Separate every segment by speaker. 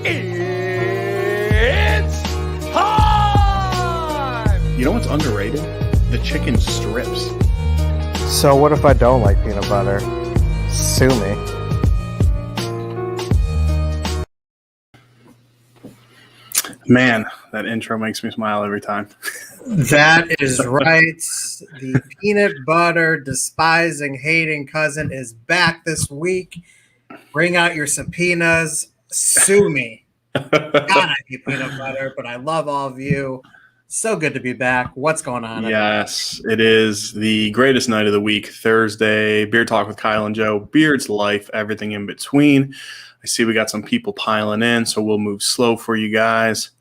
Speaker 1: It's time!
Speaker 2: You know what's underrated? The chicken strips.
Speaker 3: So what if I don't like peanut butter? Sue me.
Speaker 2: Man, that intro makes me smile every time.
Speaker 4: That is right. The peanut butter despising, hating cousin is back this week. Bring out your subpoenas. Sue me. God, I hate peanut butter, but I love all of you. So good to be back. What's going on?
Speaker 2: Yes, it is the greatest night of the week, Thursday. Beer Talk with Kyle and Joe. Beard's life, everything in between. I see we got some people piling in, so we'll move slow for you guys.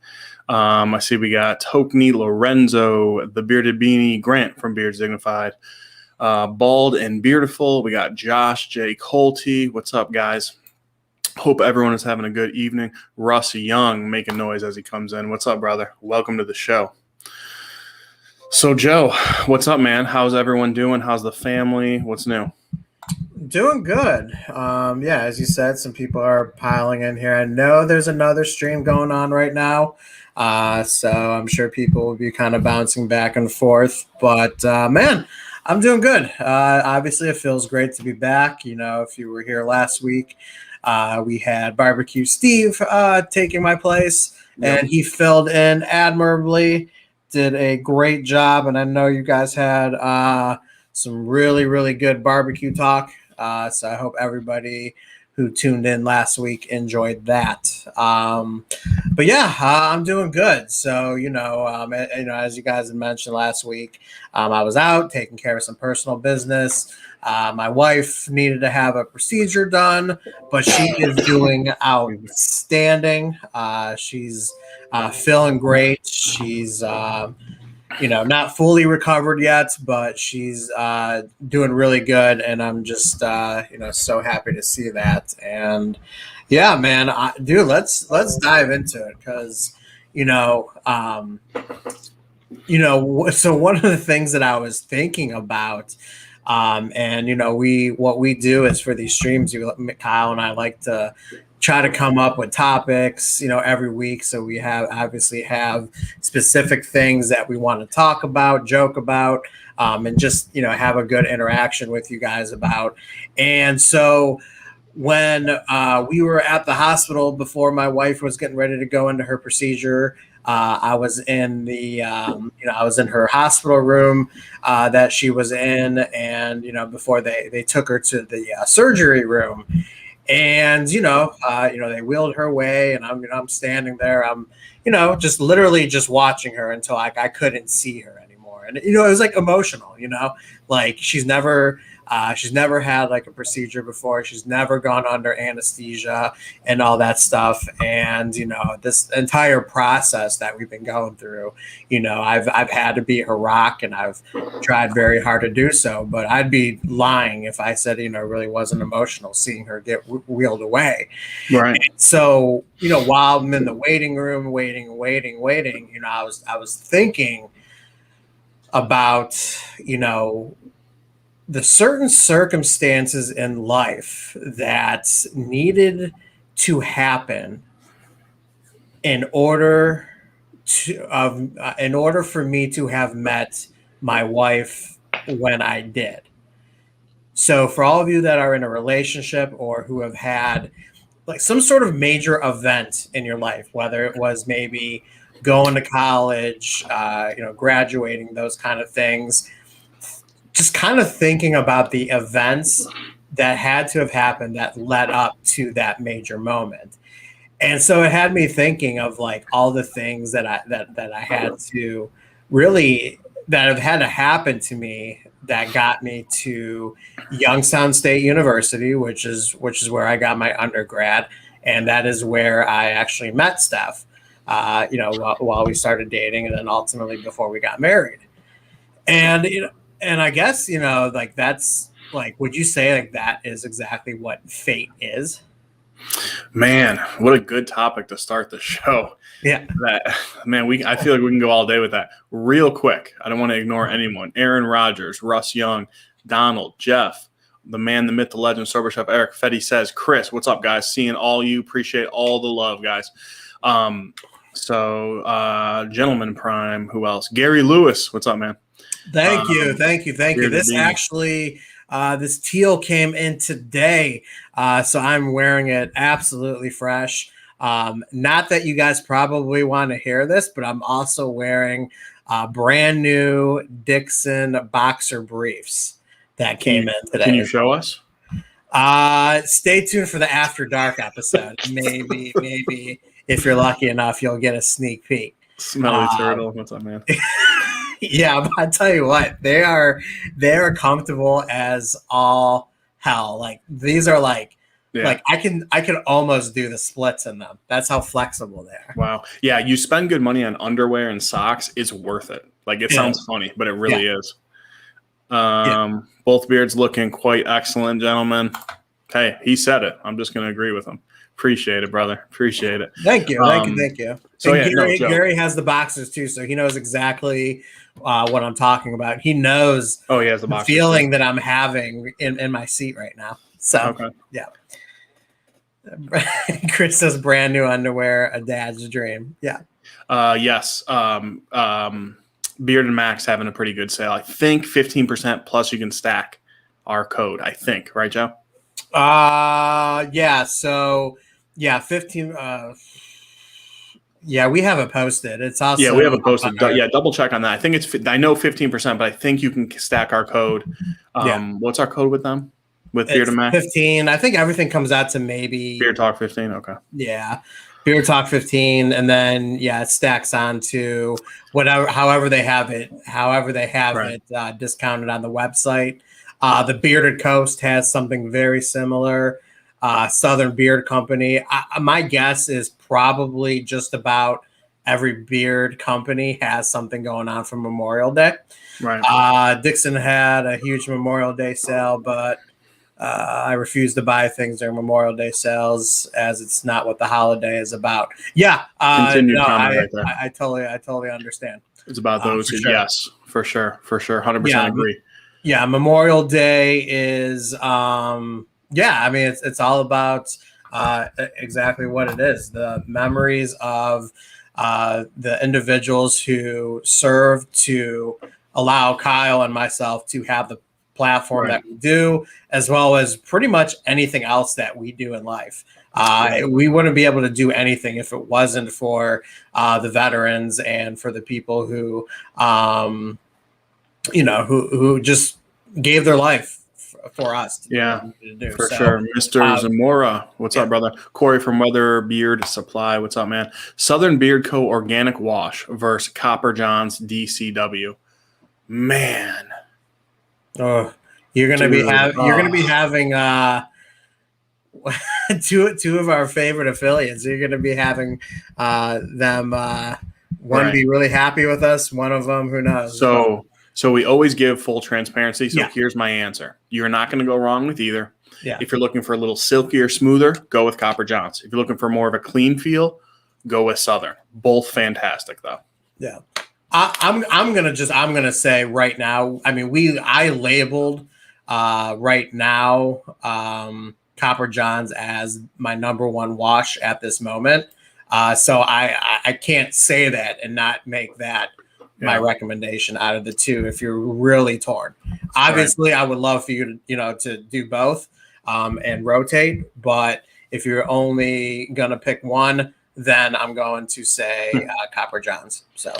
Speaker 2: I see we got Tokney, Lorenzo, the Bearded Beanie, Grant from Beard Dignified, Bald and Beardiful. We got Josh J. Colty. What's up, guys? Hope everyone is having a good evening. Russ Young making noise as he comes in. What's up, brother? Welcome to the show. So, Joe, what's up, man? How's everyone doing? How's the family? What's new?
Speaker 4: Doing good. Yeah, as you said, some people are piling in here. I know there's another stream going on right now. So I'm sure people will be kind of bouncing back and forth. But, man, I'm doing good. Obviously, it feels great to be back. You know, if you were here last week, we had Barbecue Steve taking my place, and he filled in admirably, did a great job. And I know you guys had some really, really good barbecue talk. So I hope everybody who tuned in last week enjoyed that. But yeah, I'm doing good. So, as you guys had mentioned last week, I was out taking care of some personal business. My wife needed to have a procedure done, but she is doing outstanding. She's feeling great. She's not fully recovered yet, but she's doing really good, and I'm just so happy to see that. And yeah, man, let's dive into it because so one of the things that I was thinking about, what we do is for these streams, Kyle and I like to try to come up with topics, every week. So we obviously have specific things that we want to talk about, joke about, and just, have a good interaction with you guys about. And so when we were at the hospital before my wife was getting ready to go into her procedure, I was in I was in her hospital room that she was in, and before they took her to the surgery room. And, they wheeled her away, and I'm standing there. I'm, just literally just watching her until I couldn't see her anymore. And, it was like emotional, like she's never had like a procedure before. She's never gone under anesthesia and all that stuff. And, this entire process that we've been going through, I've had to be her rock, and I've tried very hard to do so, but I'd be lying if I said, it really wasn't emotional seeing her get wheeled away.
Speaker 2: Right.
Speaker 4: And so, while I'm in the waiting room, waiting, I was thinking about, the certain circumstances in life that needed to happen in order for me to have met my wife when I did. So for all of you that are in a relationship or who have had like some sort of major event in your life, whether it was maybe going to college, graduating, those kind of things, just kind of thinking about the events that had to have happened that led up to that major moment. And so it had me thinking of like all the things that I had to really, that have had to happen to me that got me to Youngstown State University, which is where I got my undergrad. And that is where I actually met Steph, while we started dating, and then ultimately before we got married. And I guess, like that's like, would you say like that is exactly what fate is?
Speaker 2: Man, what a good topic to start the show.
Speaker 4: Yeah.
Speaker 2: I feel like we can go all day with that. Real quick, I don't want to ignore anyone. Aaron Rodgers, Russ Young, Donald, Jeff, the man, the myth, the legend, Sober Chef Eric Fetty says, Chris, what's up, guys? Seeing all you. Appreciate all the love, guys. Gentleman Prime, who else? Gary Lewis, what's up, man?
Speaker 4: Thank you. This actually, this teal came in today, so I'm wearing it absolutely fresh. Not that you guys probably want to hear this, but I'm also wearing brand new Dixon boxer briefs that came in today.
Speaker 2: Can you show us?
Speaker 4: Stay tuned for the After Dark episode. Maybe if you're lucky enough, you'll get a sneak peek.
Speaker 2: Smelly turtle. What's up, man?
Speaker 4: Yeah, but I tell you what, they are comfortable as all hell. Like these are like I can almost do the splits in them. That's how flexible they are.
Speaker 2: Wow. Yeah, you spend good money on underwear and socks, it's worth it. Like it sounds funny, but it really is. Both beards looking quite excellent, gentlemen. Hey, he said it. I'm just going to agree with him. Appreciate it, brother. Appreciate it.
Speaker 4: Thank you. So Gary has the boxes too, so he knows exactly what I'm talking about. He knows
Speaker 2: he has the
Speaker 4: feeling that I'm having in my seat right now. So yeah. Chris says brand new underwear, a dad's dream. Yeah.
Speaker 2: Yes. Beard and Max having a pretty good sale. I think 15% plus you can stack our code. I think, right, Joe?
Speaker 4: Yeah. So yeah, 15. Yeah, we have it posted. It's also
Speaker 2: we have it posted. Double check on that. I think I know 15%, but I think you can stack our code. What's our code with them? With Beard and Max?
Speaker 4: 15. I think everything comes out to maybe
Speaker 2: Beard Talk 15. Okay.
Speaker 4: Yeah. Beer Talk 15, and then it stacks on to however they have it discounted on the website. The Bearded Coast has something very similar. Southern Beard Company. My guess is probably just about every beard company has something going on for Memorial Day.
Speaker 2: Right.
Speaker 4: Dixon had a huge Memorial Day sale, but I refuse to buy things during Memorial Day sales as it's not what the holiday is about. Yeah. I totally understand.
Speaker 2: It's about those.
Speaker 4: Sure.
Speaker 2: Yes, for sure. 100% agree.
Speaker 4: Yeah. Memorial Day is, it's all about exactly what it is. The memories of the individuals who served to allow Kyle and myself to have the platform that we do, as well as pretty much anything else that we do in life. We wouldn't be able to do anything if it wasn't for the veterans and for the people who, who just gave their life for us. To do.
Speaker 2: For sure. Mr. Zamora, what's up, brother? Corey from Weather Beard Supply, what's up, man? Southern Beard Co. Organic Wash versus Copper John's DCW. Man.
Speaker 4: Oh, you're gonna be having two of our favorite affiliates. You're gonna be having them one be really happy with us, one of them who knows.
Speaker 2: So we always give full transparency. So here's my answer: you're not going to go wrong with either.
Speaker 4: Yeah.
Speaker 2: If you're looking for a little silkier, smoother, go with Copper Johns. If you're looking for more of a clean feel, go with Southern. Both fantastic though.
Speaker 4: Yeah. I'm gonna say right now. I mean, I labeled right now Copper Johns as my number one wash at this moment. So I can't say that and not make that my recommendation out of the two. If you're really torn, obviously I would love for you to do both and rotate. But if you're only gonna pick one, then I'm going to say Copper Johns. So.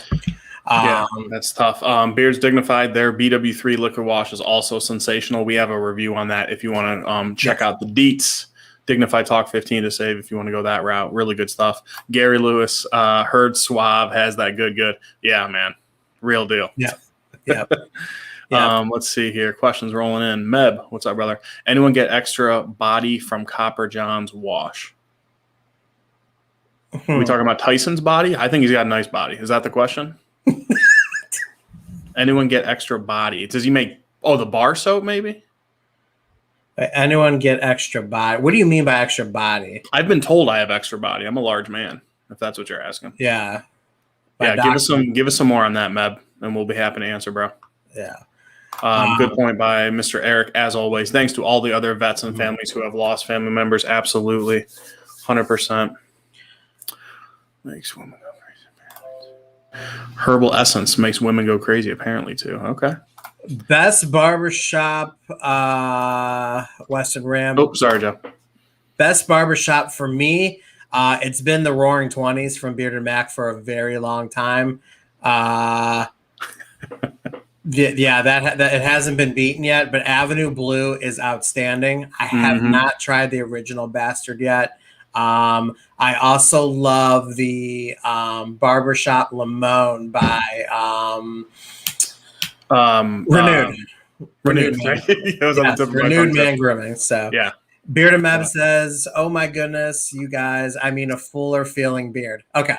Speaker 2: That's tough. Beards Dignified, their BW3 liquid wash is also sensational. We have a review on that if you want to check out the deets. Dignified Talk 15 to save if you want to go that route. Really good stuff. Gary Lewis, Herd Suave has that good. Yeah, man. Real deal.
Speaker 4: Yeah.
Speaker 2: Let's see here. Questions rolling in. Meb, what's up, brother? Anyone get extra body from Copper John's wash? Are we talking about Tyson's body? I think he's got a nice body. Is that the question? Anyone get extra body? Does he make the bar soap maybe?
Speaker 4: Anyone get extra body? What do you mean by extra body?
Speaker 2: I've been told I have extra body. I'm a large man, if that's what you're asking.
Speaker 4: Yeah.
Speaker 2: Give us some more on that, Meb, and we'll be happy to answer, bro.
Speaker 4: Yeah.
Speaker 2: Good point by Mr. Eric, as always. Thanks to all the other vets and
Speaker 4: Mhm.
Speaker 2: families who have lost family members. Absolutely. 100%. Makes women go crazy. Herbal essence makes women go crazy, apparently, too. Okay.
Speaker 4: Best barbershop, Weston Ram.
Speaker 2: Oh, sorry, Joe.
Speaker 4: Best barbershop for me, it's been the Roaring Twenties from Bearded Mac for a very long time. Yeah, that it hasn't been beaten yet, but Avenue Blue is outstanding. I have not tried the original Bastard yet. I also love the Barbershop Limon by Renewed.
Speaker 2: Renewed.
Speaker 4: Man.
Speaker 2: That was on the tip of my
Speaker 4: Renewed
Speaker 2: tongue,
Speaker 4: Man
Speaker 2: too.
Speaker 4: Grooming. So
Speaker 2: Yeah.
Speaker 4: Bearded Meb says, "Oh my goodness, you guys! I mean, a fuller feeling beard." Okay.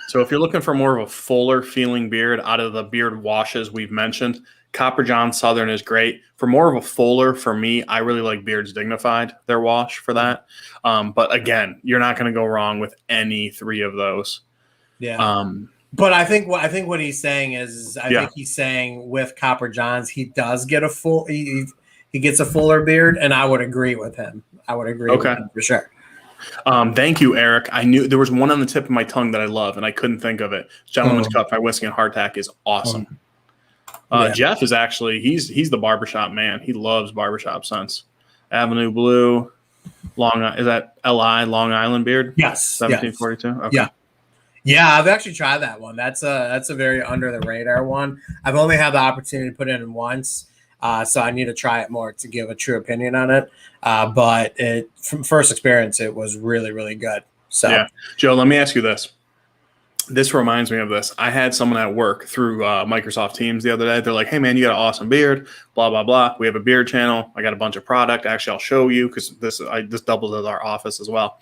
Speaker 2: So if you're looking for more of a fuller feeling beard out of the beard washes we've mentioned, Copper John Southern is great. For more of a fuller, for me, I really like Beards Dignified, their wash for that. But again, you're not going to go wrong with any three of those.
Speaker 4: Yeah. But I think what he's saying is I think he's saying with Copper Johns he does get a full he gets a fuller beard, and I would agree with him. I would agree with him for sure.
Speaker 2: Thank you, Eric. I knew there was one on the tip of my tongue that I love, and I couldn't think of it. Gentleman's Cup by Whiskey and Hardtack is awesome. Jeff is actually he's the barbershop man. He loves barbershop scents. Avenue Blue, is that LI Long Island beard?
Speaker 4: Yes,
Speaker 2: 1742. Okay.
Speaker 4: Yeah, I've actually tried that one. That's a very under the radar one. I've only had the opportunity to put it in once, so I need to try it more to give a true opinion on it. But from first experience, it was really, really good. So
Speaker 2: yeah, Joe, let me ask you this. This reminds me of this. I had someone at work through Microsoft Teams the other day. They're like, "Hey, man, you got an awesome beard, blah, blah, blah. We have a beard channel. I got a bunch of product. Actually, I'll show you because this doubles as our office as well."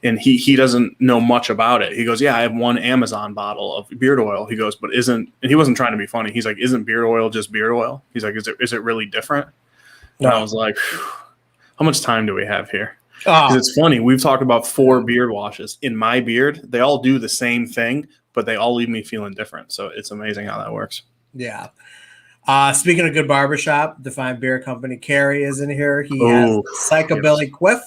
Speaker 2: And he doesn't know much about it. He goes, "Yeah, I have one Amazon bottle of beard oil." He goes, "But isn't," and he wasn't trying to be funny. He's like, "Isn't beard oil just beard oil?" He's like, "Is it really different?" No. And I was like, how much time do we have here? Because it's funny. We've talked about 4 beard washes. In my beard, they all do the same thing, but they all leave me feeling different. So it's amazing how that works.
Speaker 4: Yeah. Speaking of good barbershop, Defined Beer Company, Carrie is in here. He has Psychobilly Quiff.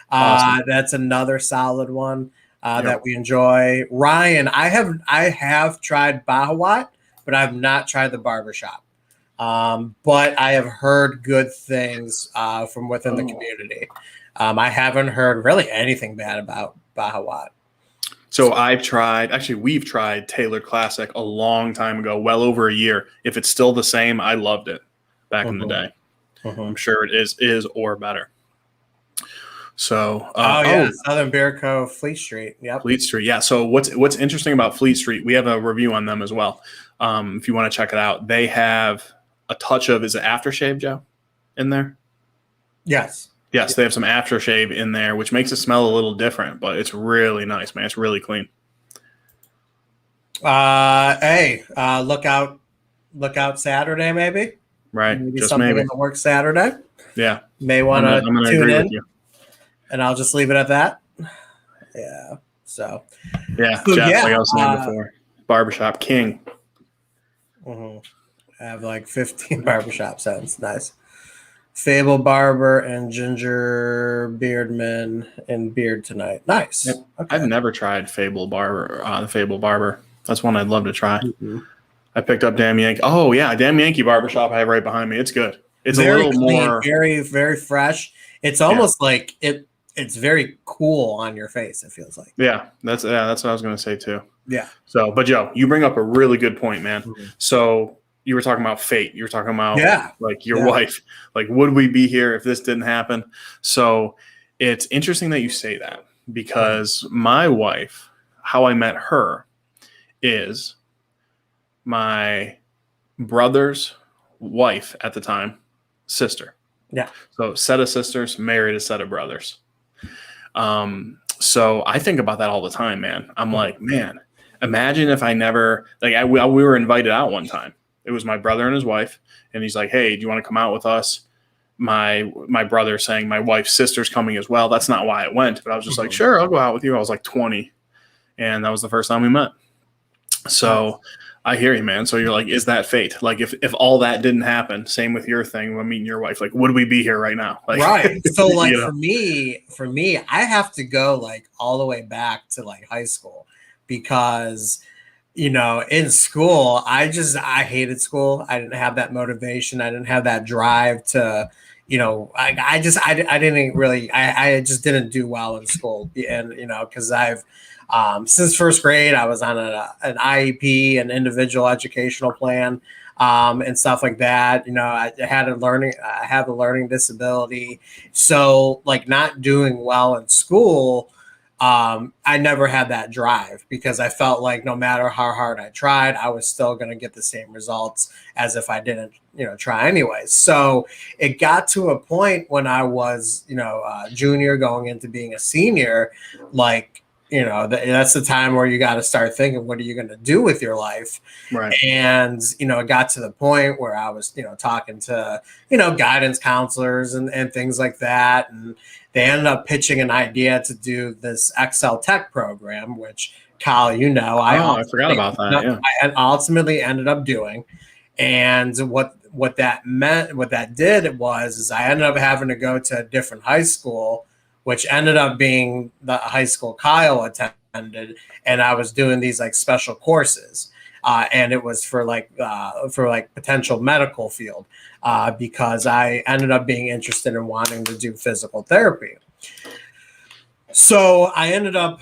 Speaker 4: Awesome. That's another solid one that we enjoy. Ryan, I have tried Bahawat, but I have not tried the barbershop. But I have heard good things from within the community. I haven't heard really anything bad about Bahawat.
Speaker 2: So we've tried Tailored Classic a long time ago, well over a year. If it's still the same, I loved it back in the day. I'm sure it is or better. So,
Speaker 4: Southern Beer Co. Fleet Street. Yep.
Speaker 2: Fleet Street. Yeah. So what's interesting about Fleet Street, we have a review on them as well. If you want to check it out, they have a touch of, is it aftershave, Joe, in there?
Speaker 4: Yes.
Speaker 2: Yes, they have some aftershave in there, which makes it smell a little different, but it's really nice, man. It's really clean.
Speaker 4: Look out Saturday, maybe.
Speaker 2: Right.
Speaker 4: Maybe
Speaker 2: just
Speaker 4: something
Speaker 2: maybe.
Speaker 4: in the works Saturday.
Speaker 2: Yeah.
Speaker 4: May want to tune in.
Speaker 2: With you.
Speaker 4: And I'll just leave it at that. Yeah. So.
Speaker 2: Yeah. Jeff, like I was saying before, barbershop king.
Speaker 4: I have like 15 barbershop sounds. Nice. Fable Barber and Ginger Beardman and Beard tonight. Nice.
Speaker 2: Yep. Okay. I've never tried Fable Barber. The Fable Barber. That's one I'd love to try. I picked up Damn Yankee. Oh yeah, Damn Yankee Barbershop I have right behind me. It's good. It's very a little clean, more
Speaker 4: very, very fresh. It's almost like it. It's very cool on your face. It feels like.
Speaker 2: Yeah, that's what I was going to say too.
Speaker 4: Yeah.
Speaker 2: So, but Joe, you bring up a really good point, man. So you were talking about fate. You were talking about like your wife. Like, would we be here if this didn't happen? So it's interesting that you say that because my wife, how I met her, is my brother's wife at the time, sister.
Speaker 4: Yeah.
Speaker 2: So set of sisters married a set of brothers. So I think about that all the time, man. I'm like, man, imagine if I never, like we were invited out one time. It was my brother and his wife. And he's like, "Hey, do you want to come out with us?" My brother saying my wife's sister's coming as well. That's not why I went, but I was just like, sure, I'll go out with you. I was like 20. And that was the first time we met. So I hear you, man. So you're like, is that fate? Like, if all that didn't happen, same with your thing when meeting your wife, like, would we be here right now? Like,
Speaker 4: Right. So like
Speaker 2: you know?
Speaker 4: for me, I have to go like all the way back to like high school because in school, I hated school. I didn't have that motivation. I didn't have that drive to, I didn't really, I just didn't do well in school. And, because I've, since first grade, I was on an IEP, an individual educational plan, and stuff like that. I have a learning disability. So like not doing well in school, I never had that drive because I felt like no matter how hard I tried, I was still going to get the same results as if I didn't, try anyways. So it got to a point when I was, junior going into being a senior, like, that's the time where you got to start thinking, what are you going to do with your life?
Speaker 2: Right.
Speaker 4: And, it got to the point where I was, talking to, guidance counselors and things like that. And they ended up pitching an idea to do this Excel Tech program, which Kyle,
Speaker 2: I forgot about that. Yeah.
Speaker 4: I ultimately ended up doing. And what that meant, what that did was, is I ended up having to go to a different high school, which ended up being the high school Kyle attended, and I was doing these like special courses, and it was for potential medical field, because I ended up being interested in wanting to do physical therapy. So I ended up,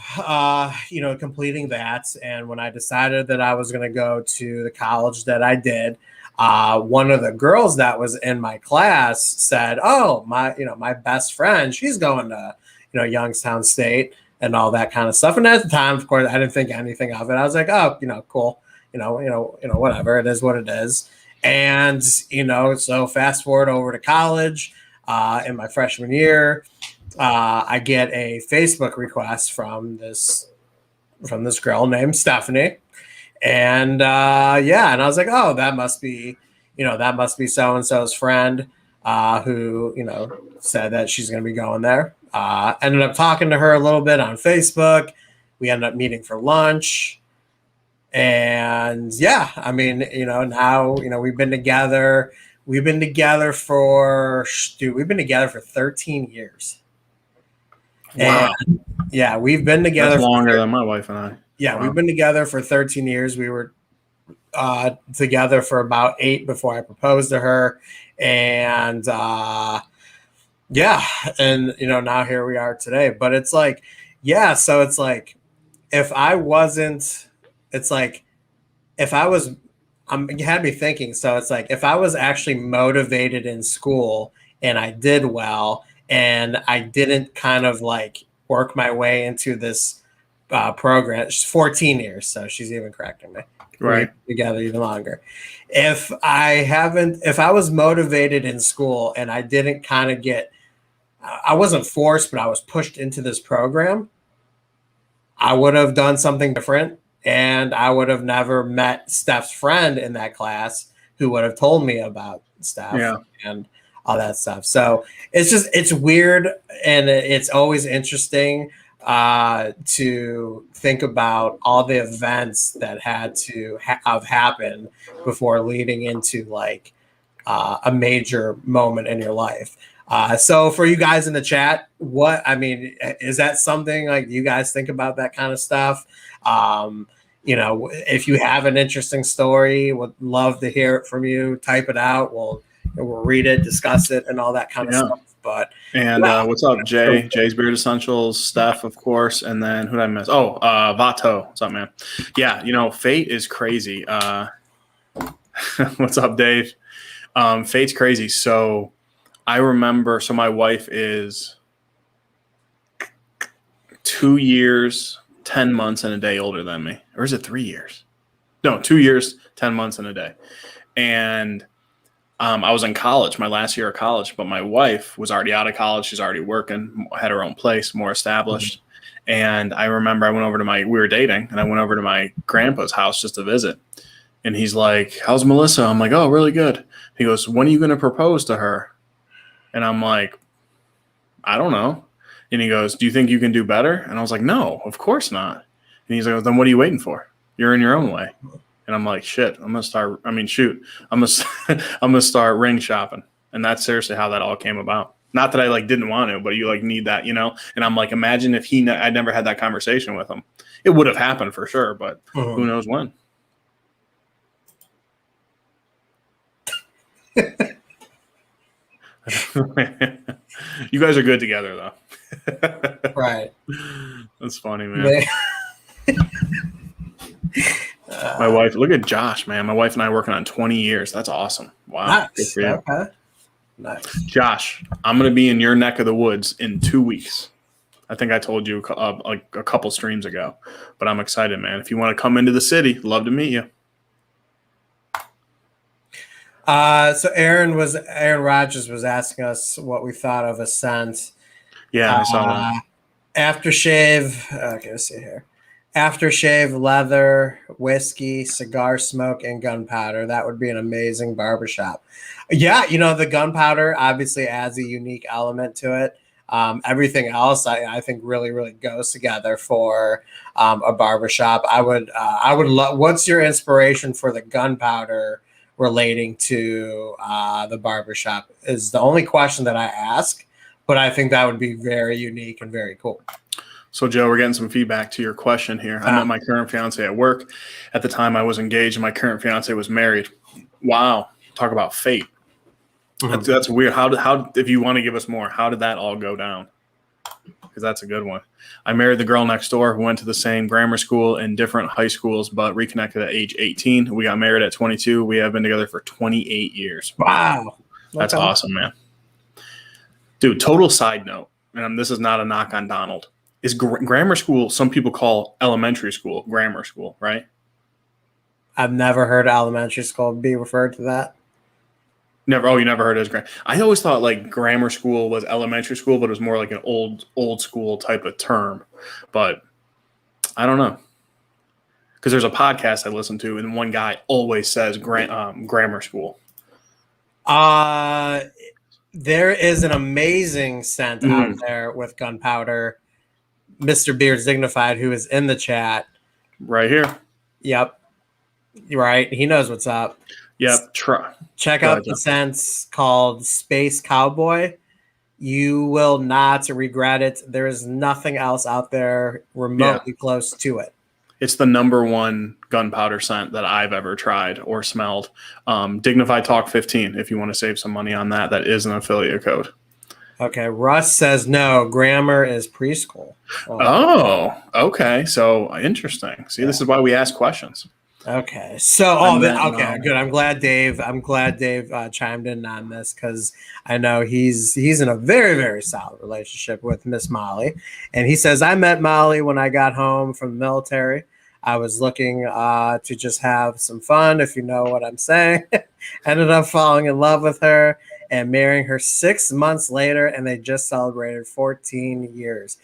Speaker 4: completing that. And when I decided that I was going to go to the college that I did, one of the girls that was in my class said, "Oh, my best friend, she's going to, Youngstown State and all that kind of stuff." And at the time, of course, I didn't think anything of it. I was like, "Oh, cool, whatever. It is what it is." And so fast forward over to college, in my freshman year. I get a Facebook request from this girl named Stephanie, and and I was like, oh, that must be so and so's friend, who said that she's going to be going there. Ended up talking to her a little bit on Facebook. We ended up meeting for lunch, and I mean, now we've been together. We've been together for 13 years.
Speaker 2: Wow.
Speaker 4: And we've been together.
Speaker 2: That's longer than my wife and I.
Speaker 4: Yeah,
Speaker 2: Wow.
Speaker 4: We've been together for 13 years. We were together for about 8 before I proposed to her. And and now here we are today. But it's like, so it's like, if I wasn't, it's like, if I was, you had me thinking. So it's like, if I was actually motivated in school and I did well, and I didn't kind of like work my way into this program. She's 14 years, so she's even correcting me.
Speaker 2: Right.
Speaker 4: We're together even longer. If I was motivated in school and I didn't kind of I wasn't forced, but I was pushed into this program, I would have done something different, and I would have never met Steph's friend in that class who would have told me about Steph and all that stuff. So it's weird, and it's always interesting to think about all the events that had to have happened before leading into like a major moment in your life. So for you guys in the chat, is that something like you guys think about that kind of stuff? If you have an interesting story, would love to hear it from you. Type it out. We'll read it, discuss it, and all that kind of stuff. But
Speaker 2: what's up, Jay? Jay's Beard Essentials, Steph, of course, and then who did I miss? Oh, Vato. What's up, man? Yeah, fate is crazy. What's up, Dave? Fate's crazy. So I remember. So my wife is 2 years, 10 months, and a day older than me, or is it 3 years? No, 2 years, 10 months, and a day, and I was in college, my last year of college, but my wife was already out of college. She's already working, had her own place, more established. Mm-hmm. And I remember we were dating, and I went over to my grandpa's house just to visit. And he's like, "How's Melissa?" I'm like, "Oh, really good." He goes, "When are you going to propose to her?" And I'm like, "I don't know." And he goes, "Do you think you can do better?" And I was like, "No, of course not." And he's like, "Then what are you waiting for? You're in your own way." And I'm like, shit, I'm gonna start. I mean, shoot, I'm gonna I'm gonna start ring shopping, and that's seriously how that all came about. Not that I like didn't want to, but you like need that, you know. And I'm like, imagine if I never had that conversation with him, it would have happened for sure, but who knows when. You guys are good together, though.
Speaker 4: Right.
Speaker 2: That's funny, man. My wife, look at Josh, man. My wife and I working on 20 years. That's awesome. Wow.
Speaker 4: Nice.
Speaker 2: Good for you.
Speaker 4: Okay. Nice.
Speaker 2: Josh, I'm going to be in your neck of the woods in 2 weeks. I think I told you like a couple streams ago, but I'm excited, man. If you want to come into the city, love to meet you.
Speaker 4: So Aaron Rodgers was asking us what we thought of Ascent.
Speaker 2: Yeah, I saw that.
Speaker 4: Aftershave. Okay, let's see here. Aftershave, leather, whiskey, cigar smoke, and gunpowder. That would be an amazing barbershop. Yeah, the gunpowder obviously adds a unique element to it. Everything else, I think, really, really goes together for a barbershop. I would love. What's your inspiration for the gunpowder relating to the barbershop? Is the only question that I ask, but I think that would be very unique and very cool.
Speaker 2: So, Joe, we're getting some feedback to your question here. I met my current fiance at work. At the time I was engaged, and my current fiance was married. Wow. Talk about fate. Mm-hmm. That's weird. How, if you want to give us more, how did that all go down? Because that's a good one. I married the girl next door who went to the same grammar school and different high schools, but reconnected at age 18. We got married at 22. We have been together for 28 years.
Speaker 4: Wow.
Speaker 2: That's awesome, man. Dude, total side note, and this is not a knock on Donald, is grammar school, some people call elementary school grammar school, right?
Speaker 4: I've never heard elementary school be referred to that.
Speaker 2: Never. Oh, you never heard it as grammar. I always thought like grammar school was elementary school, but it was more like an old school type of term. But I don't know. Because there's a podcast I listen to, and one guy always says grammar school.
Speaker 4: There is an amazing scent out there with gunpowder. Mr. Beards Dignified, who is in the chat.
Speaker 2: Right here.
Speaker 4: Yep. Right. He knows what's up.
Speaker 2: Yep.
Speaker 4: Check out the scents called Space Cowboy. You will not regret it. There is nothing else out there remotely close to it.
Speaker 2: It's the #1 gunpowder scent that I've ever tried or smelled. Dignified Talk 15, if you want to save some money on that. That is an affiliate code.
Speaker 4: Okay. Russ says no. Grammar is preschool.
Speaker 2: Oh, okay. So interesting. See, this is why we ask questions.
Speaker 4: Okay. So, good. I'm glad Dave chimed in on this because I know he's in a very, very solid relationship with Miss Molly. And he says, I met Molly when I got home from the military. I was looking to just have some fun, if you know what I'm saying. Ended up falling in love with her and marrying her 6 months later, and they just celebrated 14 years.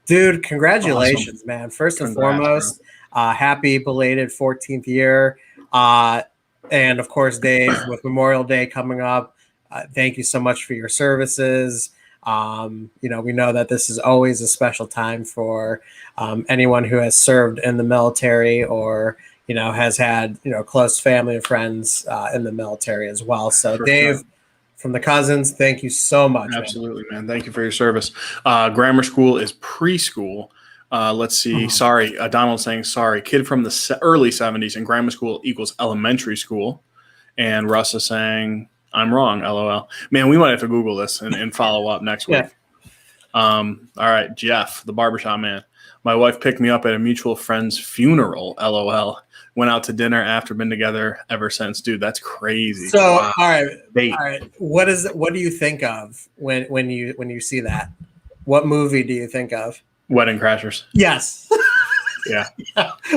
Speaker 4: Dude, congratulations, man. First and foremost, happy belated 14th year. And of course, Dave, with Memorial Day coming up, thank you so much for your services. We know that this is always a special time for anyone who has served in the military or, has had, close family and friends in the military as well. So for Dave, sure. From the cousins, thank you so much.
Speaker 2: Absolutely, man. Thank you for your service. Grammar school is preschool. Let's see. Sorry. Donald's saying sorry. Kid from the early 70s and grammar school equals elementary school. And Russ is saying, I'm wrong, LOL. Man, we might have to Google this and follow up next week. All right. Jeff, the barbershop man. My wife picked me up at a mutual friend's funeral, LOL. Went out to dinner after, been together ever since. Dude, that's crazy.
Speaker 4: So, wow. All right. What do you think of when you see that? What movie do you think of?
Speaker 2: Wedding Crashers.
Speaker 4: Yes.
Speaker 2: Yeah.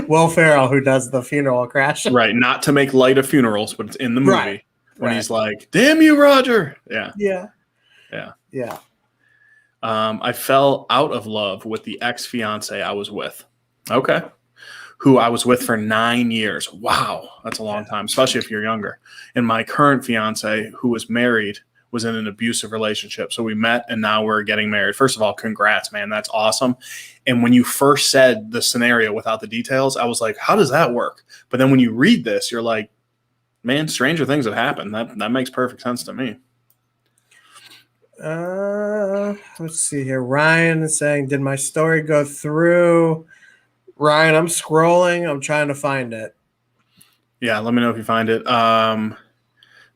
Speaker 4: Will Ferrell, who does the funeral crash.
Speaker 2: Right. Not to make light of funerals, but it's in the movie.
Speaker 4: Right.
Speaker 2: When he's like, damn you, Roger. Yeah. I fell out of love with the ex-fiance I was with. Okay. Who I was with for 9 years. Wow. That's a long time, especially if you're younger. And my current fiance, who was married was in an abusive relationship. So we met and now we're getting married. First of all, congrats, man. That's awesome. And when you first said the scenario without the details, I was like, how does that work? But then when you read this, you're like, man, stranger things have happened. That makes perfect sense to me.
Speaker 4: Let's see here. Ryan is saying, did my story go through? Ryan, I'm scrolling. I'm trying to find it.
Speaker 2: Yeah, let me know if you find it.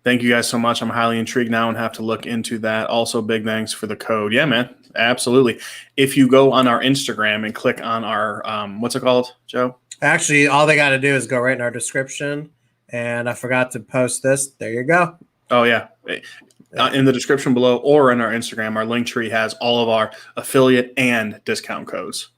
Speaker 2: Thank you guys so much. I'm highly intrigued now and have to look into that. Also, big thanks for the code. Yeah, man, absolutely. If you go on our Instagram and click on our, what's it called, Joe?
Speaker 4: Actually, all they got to do is go right in our description. And I forgot to post this. There you go.
Speaker 2: Oh, yeah. In the description below or in our Instagram, our link tree has all of our affiliate and discount codes.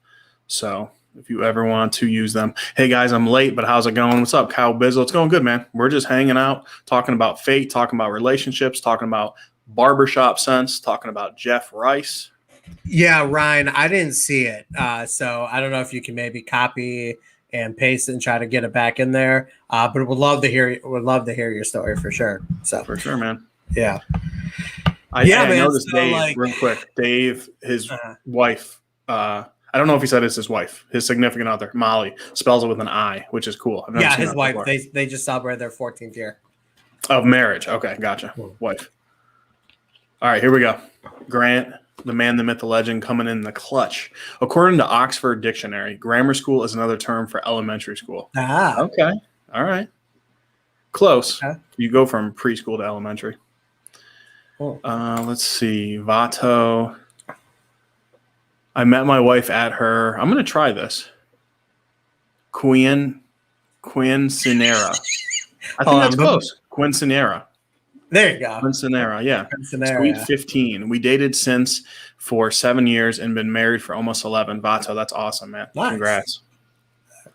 Speaker 2: So if you ever want to use them. Hey, guys, I'm late, but how's it going? What's up, Kyle Bizzle? It's going good, man. We're just hanging out, talking about fate, talking about relationships, talking about barbershop sense, talking about Jeff Rice.
Speaker 4: Yeah, Ryan, I didn't see it. So I don't know if you can maybe copy and paste it and try to get it back in there. But would love to hear your story for sure. So
Speaker 2: For sure, man.
Speaker 4: yeah.
Speaker 2: I noticed so Dave, real quick. Dave, his wife, I don't know if he said it's his wife, his significant other, Molly, spells it with an I, which is cool.
Speaker 4: Yeah, his wife. They just celebrated their 14th year
Speaker 2: of marriage. Okay, gotcha. Wife. All right, here we go. Grant, the man, the myth, the legend, coming in the clutch. According to Oxford Dictionary, grammar school is another term for elementary school. Okay. All right. Close. Okay. You go from preschool to elementary.
Speaker 4: Cool.
Speaker 2: Let's see. Vato. I met my wife at her. I'm going to try this. Quinceanera. I think that's close. Quinceanera.
Speaker 4: There you go.
Speaker 2: Quinceanera, yeah. Sweet 15. We dated since for 7 years and been married for almost 11. Vato, that's awesome, man. Nice. Congrats.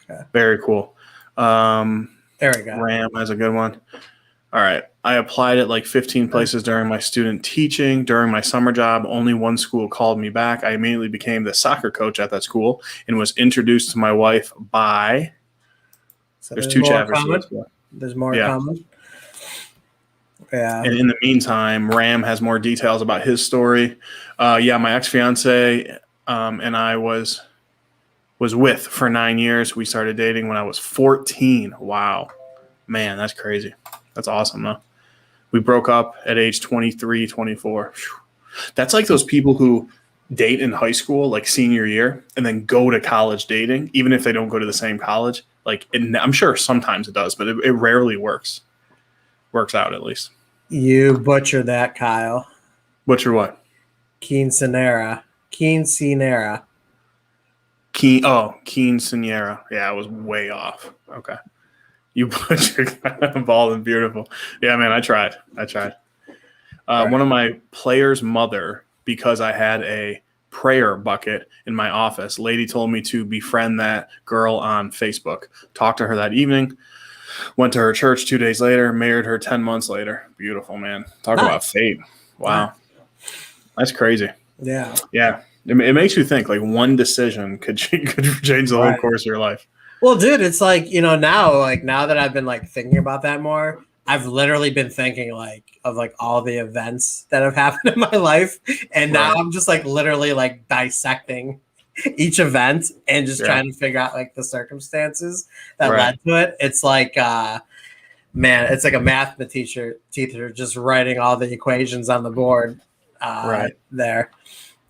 Speaker 4: Okay.
Speaker 2: Very cool.
Speaker 4: There we go.
Speaker 2: Ram has a good one. All right. I applied at like 15 places during my student teaching. During my summer job, only one school called me back. I immediately became the soccer coach at that school and was introduced to my wife by there's two chapters.
Speaker 4: There's more common. Yeah.
Speaker 2: And in the meantime, Ram has more details about his story. My ex-fiance and I was with for 9 years. We started dating when I was 14. Wow. Man, that's crazy. That's awesome, though. We broke up at age 23, 24. That's like those people who date in high school, like senior year, and then go to college dating, even if they don't go to the same college. Like, I'm sure sometimes it does, but it rarely works. Works out, at least.
Speaker 4: You butchered that, Kyle.
Speaker 2: Butcher what?
Speaker 4: Quinceanera.
Speaker 2: Quinceanera. Yeah, I was way off. Okay. You butchered bald and beautiful. Yeah, man, I tried. Right. One of my players' mother, because I had a prayer bucket in my office, lady told me to befriend that girl on Facebook. Talked to her that evening. Went to her church 2 days later. Married her 10 months later. Beautiful, man. Talk about fate. Wow. That's crazy.
Speaker 4: Yeah.
Speaker 2: Yeah. It makes you think, like, one decision could change the whole course of your life.
Speaker 4: Well, dude, it's like, now that I've been like thinking about that more, I've literally been thinking of all the events that have happened in my life. And now I'm just like literally like dissecting each event and just trying to figure out like the circumstances that led to it. It's like, man, it's like a math teacher just writing all the equations on the board there.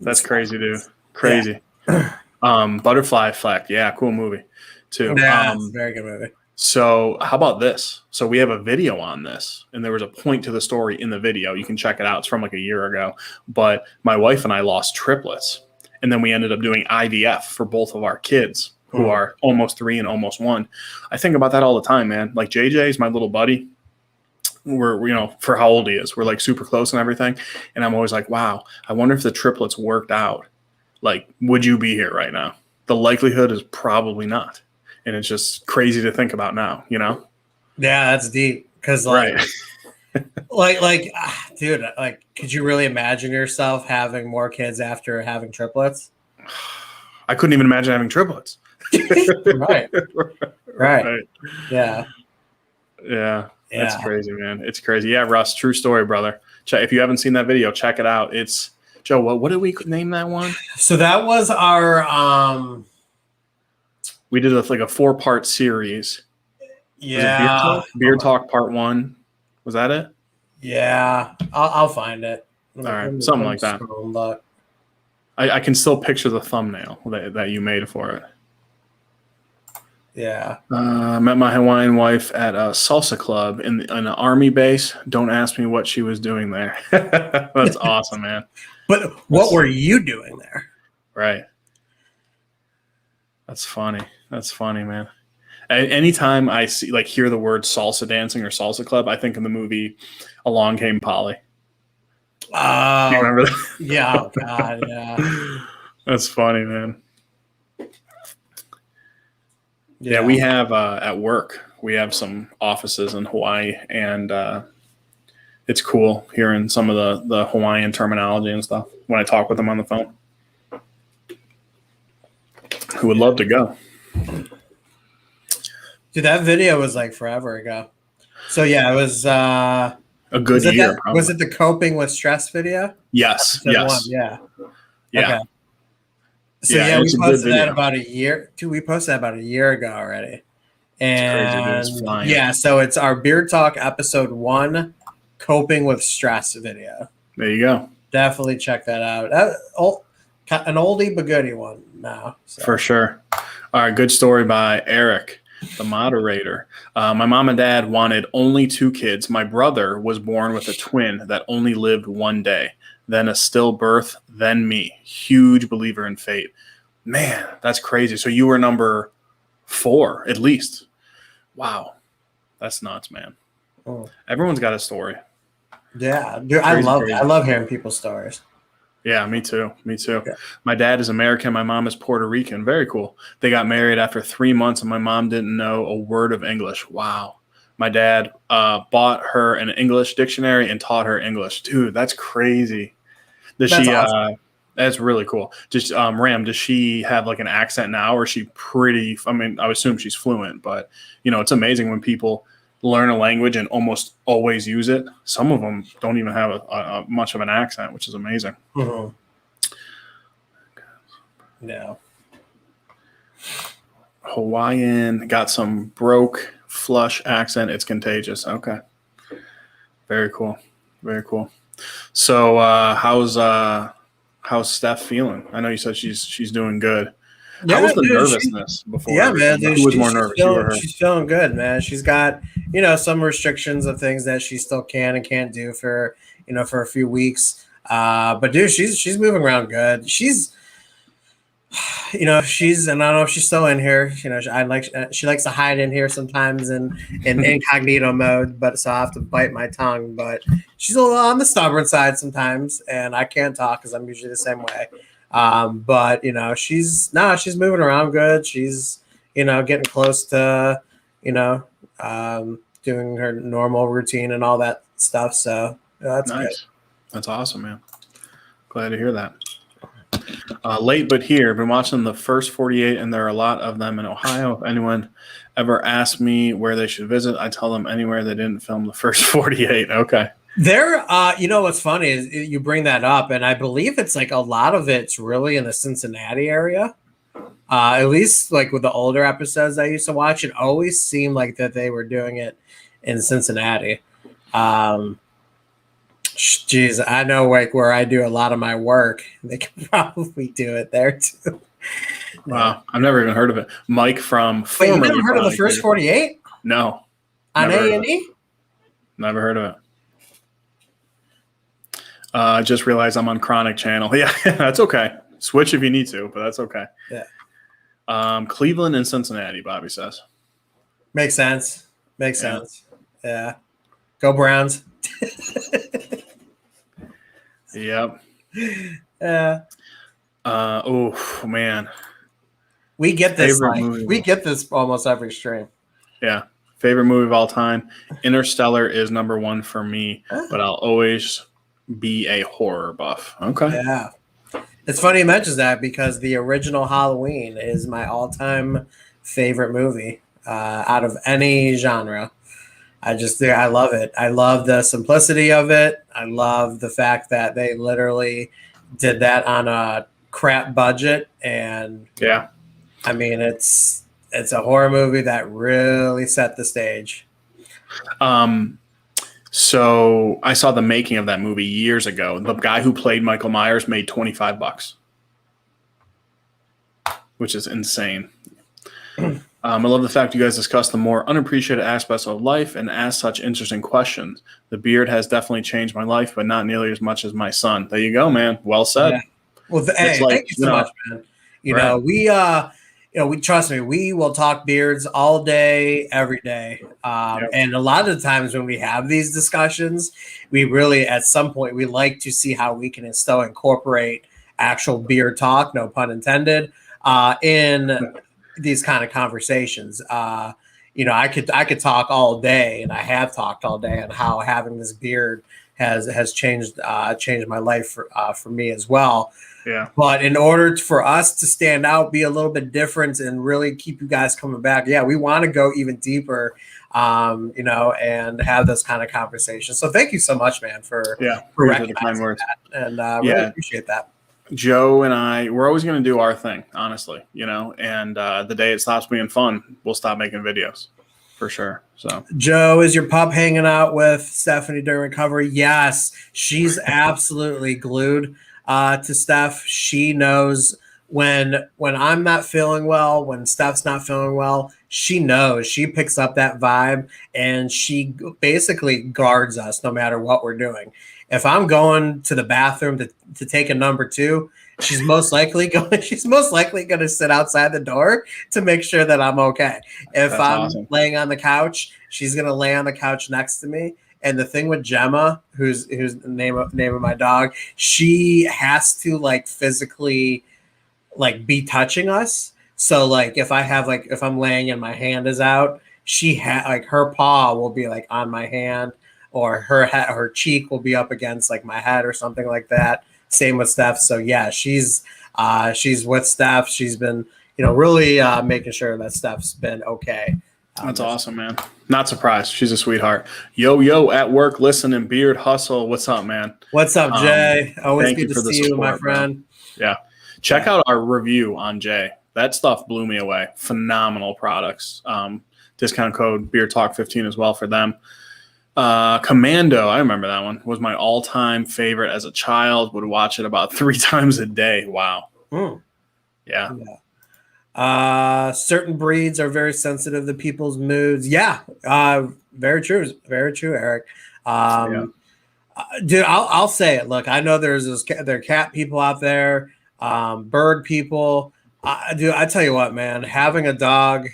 Speaker 2: That's crazy, dude. Crazy. Yeah. Butterfly Effect. Yeah, cool movie too.
Speaker 4: Yeah, it's a very good movie.
Speaker 2: So how about this? So we have a video on this, and there was a point to the story in the video. You can check it out. It's from like a year ago. But my wife and I lost triplets, and then we ended up doing IVF for both of our kids, who are almost 3 and almost 1. I think about that all the time, man. Like JJ is my little buddy. We're, for how old he is, we're like super close and everything. And I'm always like, wow, I wonder if the triplets worked out. Like, would you be here right now? The likelihood is probably not. And it's just crazy to think about now, Yeah,
Speaker 4: that's deep. Cause dude, could you really imagine yourself having more kids after having triplets?
Speaker 2: I couldn't even imagine having triplets.
Speaker 4: Right. Yeah.
Speaker 2: Yeah. That's crazy, man. It's crazy. Yeah, Russ, true story, brother. If you haven't seen that video, check it out. It's Joe. What did we name that one?
Speaker 4: So that was our
Speaker 2: We did like a 4-part series.
Speaker 4: yeah,
Speaker 2: Was it Beer Talk Part 1? Was that it?
Speaker 4: yeah. I'll find it.
Speaker 2: All right, something like that. I can still picture the thumbnail that you made for it.
Speaker 4: Yeah.
Speaker 2: Met my Hawaiian wife at a salsa club in an army base. Don't ask me what she was doing there. That's awesome, man.
Speaker 4: But what were you doing there?
Speaker 2: Right. That's funny. That's funny, man. Anytime I hear the word salsa dancing or salsa club, I think of the movie Along Came Polly. Do you remember that?
Speaker 4: Yeah. Oh God. Yeah.
Speaker 2: That's funny, man. Yeah, we have at work, we have some offices in Hawaii, and it's cool hearing some of the Hawaiian terminology and stuff when I talk with them on the phone. Who would love to go?
Speaker 4: Dude, that video was like forever ago. So yeah, it was
Speaker 2: a good year.
Speaker 4: Was it the coping with stress video?
Speaker 2: Yes. Yes.
Speaker 4: Yeah.
Speaker 2: Yeah.
Speaker 4: Okay. So yeah, we posted that about a year. Dude, we posted that about a year ago already. And
Speaker 2: it's crazy,
Speaker 4: yeah, so it's our Beer Talk episode 1, coping with stress video.
Speaker 2: There you go.
Speaker 4: Definitely check that out. An oldie but goodie one now. So.
Speaker 2: For sure. All right, good story by Eric, the moderator. My mom and dad wanted only 2 kids. My brother was born with a twin that only lived 1 day, then a stillbirth, then me. Huge believer in fate. Man, that's crazy. So you were number 4, at least. Wow. That's nuts, man.
Speaker 4: Oh.
Speaker 2: Everyone's got a story.
Speaker 4: Yeah, dude, I love hearing people's stories.
Speaker 2: Yeah, me too. Me too.
Speaker 4: Yeah.
Speaker 2: My dad is American. My mom is Puerto Rican. Very cool. They got married after 3 months, and my mom didn't know a word of English. Wow. My dad bought her an English dictionary and taught her English. Dude, that's crazy. Awesome. That's really cool. Just Ram, does she have like an accent now, or is she pretty? I mean, I would assume she's fluent, but it's amazing when people learn a language and almost always use it. Some of them don't even have a much of an accent, which is amazing.
Speaker 4: Mm-hmm. Yeah.
Speaker 2: Hawaiian got some broke flush accent. It's contagious. Okay. Very cool. Very cool. So how's Steph feeling? I know you said she's doing good.
Speaker 4: Yeah,
Speaker 2: how was the nervousness before?
Speaker 4: Yeah, man. Dude,
Speaker 2: who was more nervous?
Speaker 4: She's feeling good, man. She's got some restrictions of things that she still can and can't do for for a few weeks. But dude, she's moving around good. She's and I don't know if she's still in here. She likes to hide in here sometimes in incognito mode, but so I have to bite my tongue. But she's a little on the stubborn side sometimes, and I can't talk because I'm usually the same way. But she's moving around good. She's getting close to doing her normal routine and all that stuff. So that's nice. Good.
Speaker 2: That's awesome, man. Glad to hear that. Late but here. Been watching the first 48, and there are a lot of them in Ohio. If anyone ever asks me where they should visit, I tell them anywhere they didn't film the first 48. Okay.
Speaker 4: There, what's funny is you bring that up, and I believe it's like a lot of it's really in the Cincinnati area. At least like with the older episodes I used to watch, it always seemed like that they were doing it in Cincinnati. Geez, I know like where I do a lot of my work, they could probably do it there too.
Speaker 2: Wow, I've never even heard of it. Mike from
Speaker 4: Wait, you never heard of the first 48?
Speaker 2: No.
Speaker 4: On A&E?
Speaker 2: Never heard of it. I just realized I'm on Chronic Channel. Yeah, that's okay. Switch if you need to, but that's okay.
Speaker 4: Yeah.
Speaker 2: Cleveland and Cincinnati, Bobby says.
Speaker 4: Makes sense. Makes sense. Yeah. Go Browns.
Speaker 2: Yep.
Speaker 4: Yeah.
Speaker 2: Oh man.
Speaker 4: We get this. We get this almost every stream.
Speaker 2: Yeah. Favorite movie of all time. Interstellar is number 1 for me, but I'll always be a horror buff. Okay.
Speaker 4: Yeah. It's funny you mentions that because the original Halloween is my all-time favorite movie out of any genre. I love it. I love the simplicity of it. I love the fact that they literally did that on a crap budget, and
Speaker 2: Yeah.
Speaker 4: I mean it's a horror movie that really set the stage.
Speaker 2: So I saw the making of that movie years ago. The guy who played Michael Myers made $25, which is insane. I love the fact you guys discuss the more unappreciated aspects of life and ask such interesting questions. The beard has definitely changed my life, but not nearly as much as my son. There you go, man. Well said.
Speaker 4: Yeah. Well, hey,
Speaker 2: like,
Speaker 4: thank you so much, man. We trust me. We will talk beards all day, every day. And a lot of the times when we have these discussions, we really, at some point, we like to see how we can still incorporate actual beard talk, no pun intended, in these kind of conversations. I could talk all day, and I have talked all day on how having this beard has changed my life for me as well.
Speaker 2: Yeah.
Speaker 4: But in order for us to stand out, be a little bit different, and really keep you guys coming back, we want to go even deeper, and have those kind of conversations. So thank you so much, man, for recognizing
Speaker 2: the kind words.
Speaker 4: That, and really appreciate that.
Speaker 2: Joe and I, we're always going to do our thing, honestly, and the day it stops being fun, we'll stop making videos for sure. So
Speaker 4: Joe, is your pup hanging out with Stephanie during recovery? Yes, she's absolutely glued to Steph. She knows when I'm not feeling well, when Steph's not feeling well, she knows. She picks up that vibe, and she basically guards us no matter what we're doing. If I'm going to the bathroom to take a number two, she's most likely going to sit outside the door to make sure that I'm okay. If
Speaker 2: That's
Speaker 4: I'm
Speaker 2: awesome.
Speaker 4: laying on the couch, she's going to lay on the couch next to me. And the thing with Gemma, who's the name of my dog, she has to physically be touching us. So if I'm laying and my hand is out, she her paw will be on my hand, or her cheek will be up against my head or something like that. Same with Steph. So yeah, she's with Steph. She's been really making sure that Steph's been okay.
Speaker 2: That's awesome, man. Not surprised. She's a sweetheart. Yo, at work, listening, beard hustle. What's up, man?
Speaker 4: What's up, Jay? Always
Speaker 2: thank
Speaker 4: good
Speaker 2: you
Speaker 4: to
Speaker 2: for the
Speaker 4: see you, my
Speaker 2: support, bro.
Speaker 4: friend.
Speaker 2: Yeah. Check out our review on Jay. That stuff blew me away. Phenomenal products. Discount code Beer Talk 15 as well for them. Commando, I remember that one. Was my all-time favorite as a child. Would watch it about 3 times a day. Wow. Yeah.
Speaker 4: Certain breeds are very sensitive to people's moods. Yeah. Very true. Very true, Eric. Dude, I'll say it. Look, I know there are cat people out there, bird people. Dude, I tell you what, man, having a dog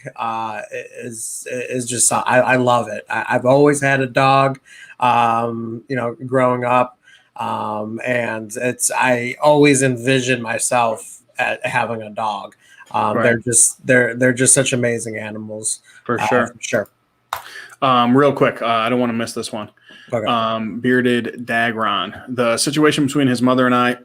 Speaker 4: is just I love it. I've always had a dog, growing up, and I always envision myself at having a dog.
Speaker 2: Right.
Speaker 4: They're just such amazing animals.
Speaker 2: For sure.
Speaker 4: For sure.
Speaker 2: Real quick, I don't want to miss this one.
Speaker 4: Okay.
Speaker 2: Bearded Dagron. The situation between his mother and I,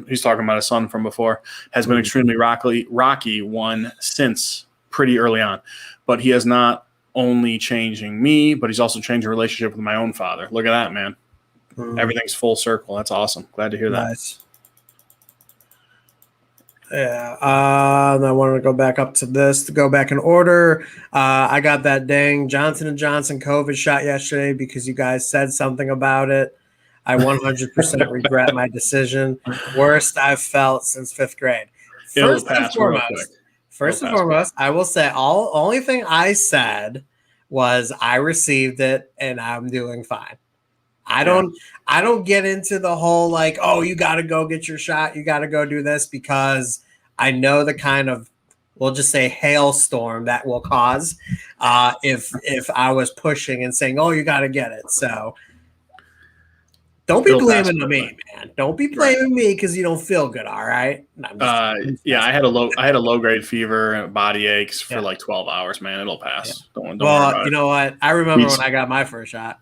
Speaker 2: he's talking about his son from before, has been extremely rocky one since pretty early on. But he has not only changing me, but he's also changed the relationship with my own father. Look at that, man. Everything's full circle. That's awesome. Glad to hear that.
Speaker 4: Nice. Yeah, and I wanted to go back up to this to go back in order. I got that dang Johnson & Johnson COVID shot yesterday because you guys said something about it. I 100% regret my decision. Worst I've felt since 5th grade. First and foremost, I will say only thing I said was I received it and I'm doing fine. I don't get into the whole you got to go get your shot. You got to go do this, because I know the kind of, we'll just say, hailstorm that will cause if I was pushing and saying, oh, you got to get it. So don't be blaming me, man. Don't be blaming me because you don't feel good. All right.
Speaker 2: I had a low grade fever and body aches for 12 hours, man. It'll pass.
Speaker 4: Yeah.
Speaker 2: Don't worry about it.
Speaker 4: You know what? I remember when I got my first shot.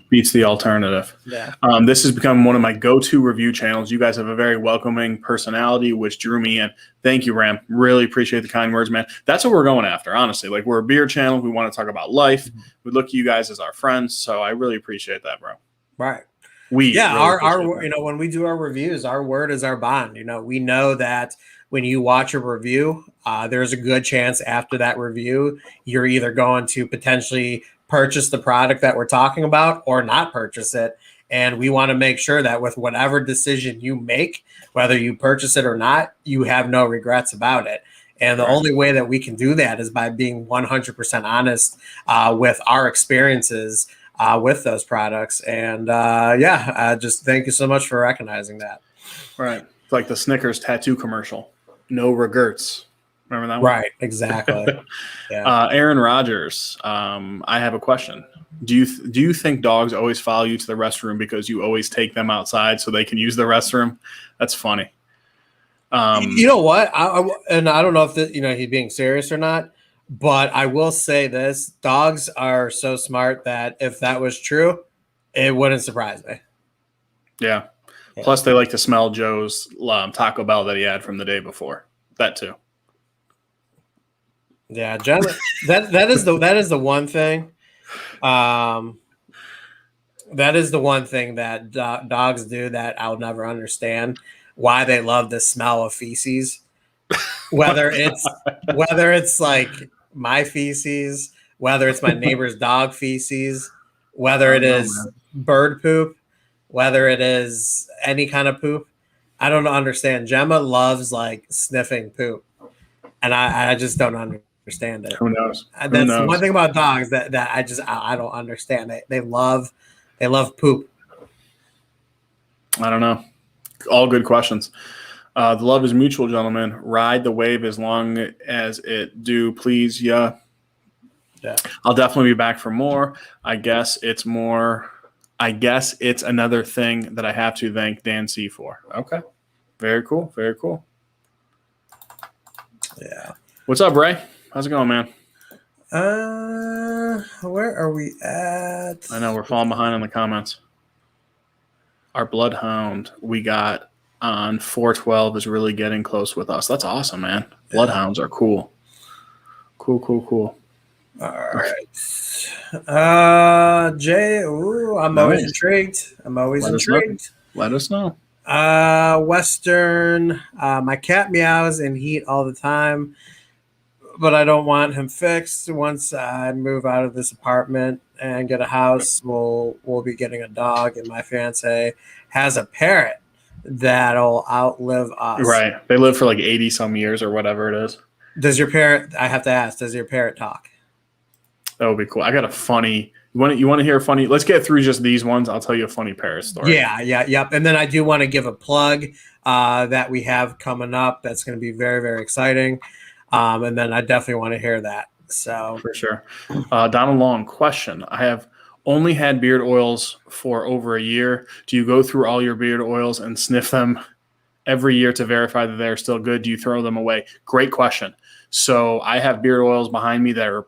Speaker 2: beats the alternative.
Speaker 4: Yeah.
Speaker 2: This has become one of my go-to review channels. You guys have a very welcoming personality, which drew me in. Thank you, Ram. Really appreciate the kind words, man. That's what we're going after, honestly. Like, we're a beer channel. We want to talk about life. We look at you guys as our friends, so I really appreciate that, bro.
Speaker 4: Right.
Speaker 2: We
Speaker 4: Yeah,
Speaker 2: really
Speaker 4: our you know, when we do our reviews, our word is our bond. You know, we know that when you watch a review, there's a good chance after that review, you're either going to potentially purchase the product that we're talking about or not purchase it. And we want to make sure that with whatever decision you make, whether you purchase it or not, you have no regrets about it. And the only way that we can do that is by being 100% honest with our experiences with those products. And just thank you so much for recognizing that.
Speaker 2: Right. It's like the Snickers tattoo commercial. No regrets. Remember that one?
Speaker 4: Right. Exactly. Yeah.
Speaker 2: Aaron Rodgers, I have a question. Do you think dogs always follow you to the restroom because you always take them outside so they can use the restroom? That's funny.
Speaker 4: You know what? I don't know if he's being serious or not, but I will say this: dogs are so smart that if that was true, it wouldn't surprise me.
Speaker 2: Yeah. Plus, they like to smell Joe's Taco Bell that he had from the day before. That too.
Speaker 4: Yeah, Gemma, that is the one thing. That is the one thing that dogs do that I'll never understand. Why they love the smell of feces, whether it's like my feces, whether it's my neighbor's dog feces, whether it is bird poop, whether it is any kind of poop. I don't understand. Gemma loves like sniffing poop, and I just don't understand it.
Speaker 2: Who knows?
Speaker 4: That's the one thing about dogs that I don't understand. They love poop.
Speaker 2: I don't know. All good questions. The love is mutual, gentlemen. Ride the wave as long as it do, please. Yeah. I'll definitely be back for more. I guess it's another thing that I have to thank Dan C for. Okay. Very cool. Very cool.
Speaker 4: Yeah.
Speaker 2: What's up, Ray? How's it going, man?
Speaker 4: Where are we at?
Speaker 2: I know we're falling behind in the comments. Our bloodhound we got on 412 is really getting close with us. That's awesome, man. Bloodhounds are cool. Cool.
Speaker 4: All right. Jay, I'm always intrigued.
Speaker 2: Let us know.
Speaker 4: Western, my cat meows in heat all the time, but I don't want him fixed. Once I move out of this apartment and get a house, we'll be getting a dog, and my fiance has a parrot that'll outlive us.
Speaker 2: Right. They live for like 80 some years or whatever it is.
Speaker 4: Does your parrot, I have to ask, does your parrot talk?
Speaker 2: That would be cool. I got a funny, you want to hear a funny, let's get through just these ones. I'll tell you a funny parrot story.
Speaker 4: Yep. And then I do want to give a plug that we have coming up. That's going to be very, very exciting. And then I definitely want to hear that. So
Speaker 2: for sure. Donald Long, question. I have only had beard oils for over a year. Do you go through all your beard oils and sniff them every year to verify that they're still good? Do you throw them away? Great question. So I have beard oils behind me that are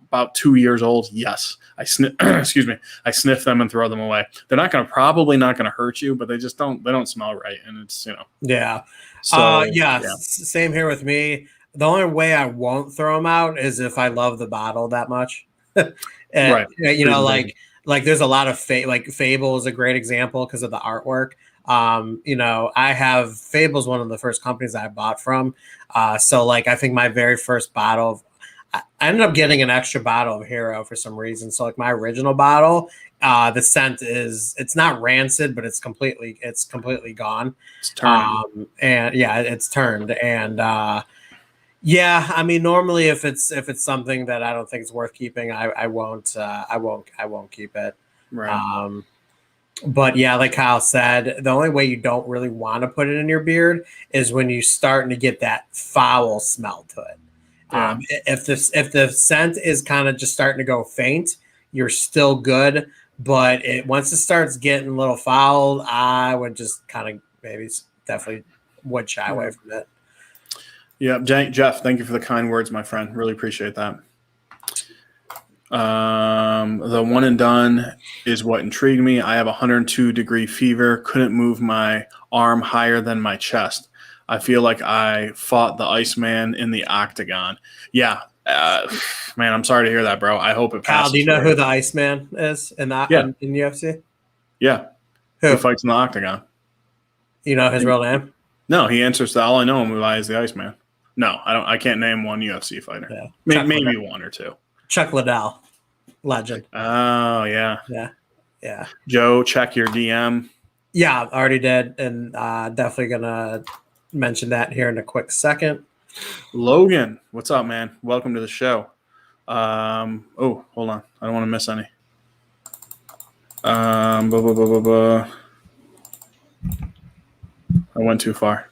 Speaker 2: about 2 years old. Yes. I sniff them and throw them away. They're probably not going to hurt you, but they don't smell right. And it's,
Speaker 4: Yeah.
Speaker 2: So,
Speaker 4: same here with me. The only way I won't throw them out is if I love the bottle that much. And,
Speaker 2: right.
Speaker 4: Like there's a lot of Fable is a great example because of the artwork. I have Fable's one of the first companies I bought from. So like I think my very first bottle I ended up getting an extra bottle of Hero for some reason. So like my original bottle, the scent it's not rancid, but it's completely gone.
Speaker 2: It's turned.
Speaker 4: It's turned. And I mean, normally if it's something that I don't think is worth keeping, I won't keep it.
Speaker 2: Right.
Speaker 4: But yeah, like Kyle said, the only way you don't really want to put it in your beard is when you're starting to get that foul smell to it.
Speaker 2: Yeah.
Speaker 4: If the scent is kind of just starting to go faint, you're still good. But once it starts getting a little foul, I would just kind of definitely would shy away from it.
Speaker 2: Yeah, Jeff, thank you for the kind words, my friend. Really appreciate that. The one and done is what intrigued me. I have 102-degree fever. Couldn't move my arm higher than my chest. I feel like I fought the Iceman in the octagon. Yeah, man, I'm sorry to hear that, bro. I hope it passes.
Speaker 4: Kyle, do you know who the Iceman is in UFC?
Speaker 2: Yeah,
Speaker 4: Who?
Speaker 2: he fights in the octagon.
Speaker 4: You know his real name?
Speaker 2: No, he answers to all I know him by is the Iceman. No, I don't. I can't name one UFC fighter.
Speaker 4: Yeah.
Speaker 2: Maybe one or two.
Speaker 4: Chuck Liddell, legend.
Speaker 2: Oh yeah.
Speaker 4: Yeah.
Speaker 2: Joe, check your DM.
Speaker 4: Yeah, already did, and definitely gonna mention that here in a quick second.
Speaker 2: Logan, what's up, man? Welcome to the show. Oh, hold on. I don't want to miss any. I went too far.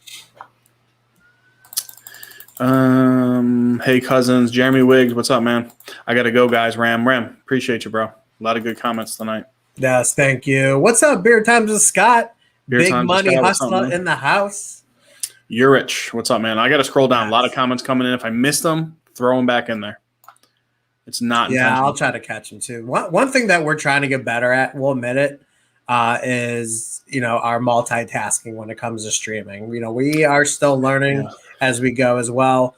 Speaker 2: Hey, cousins. Jeremy Wiggs, what's up, man? I got to go, guys. Ram, appreciate you, bro. A lot of good comments tonight.
Speaker 4: Yes, thank you. What's up, Beer Times with Scott? Big money hustler in the house.
Speaker 2: Urich, what's up, man? I got to scroll down. A lot of comments coming in. If I missed them, throw them back in there. It's not.
Speaker 4: Yeah, I'll try to catch them too. One thing that we're trying to get better at, we'll admit it, is our multitasking when it comes to streaming. We are still learning as we go as well.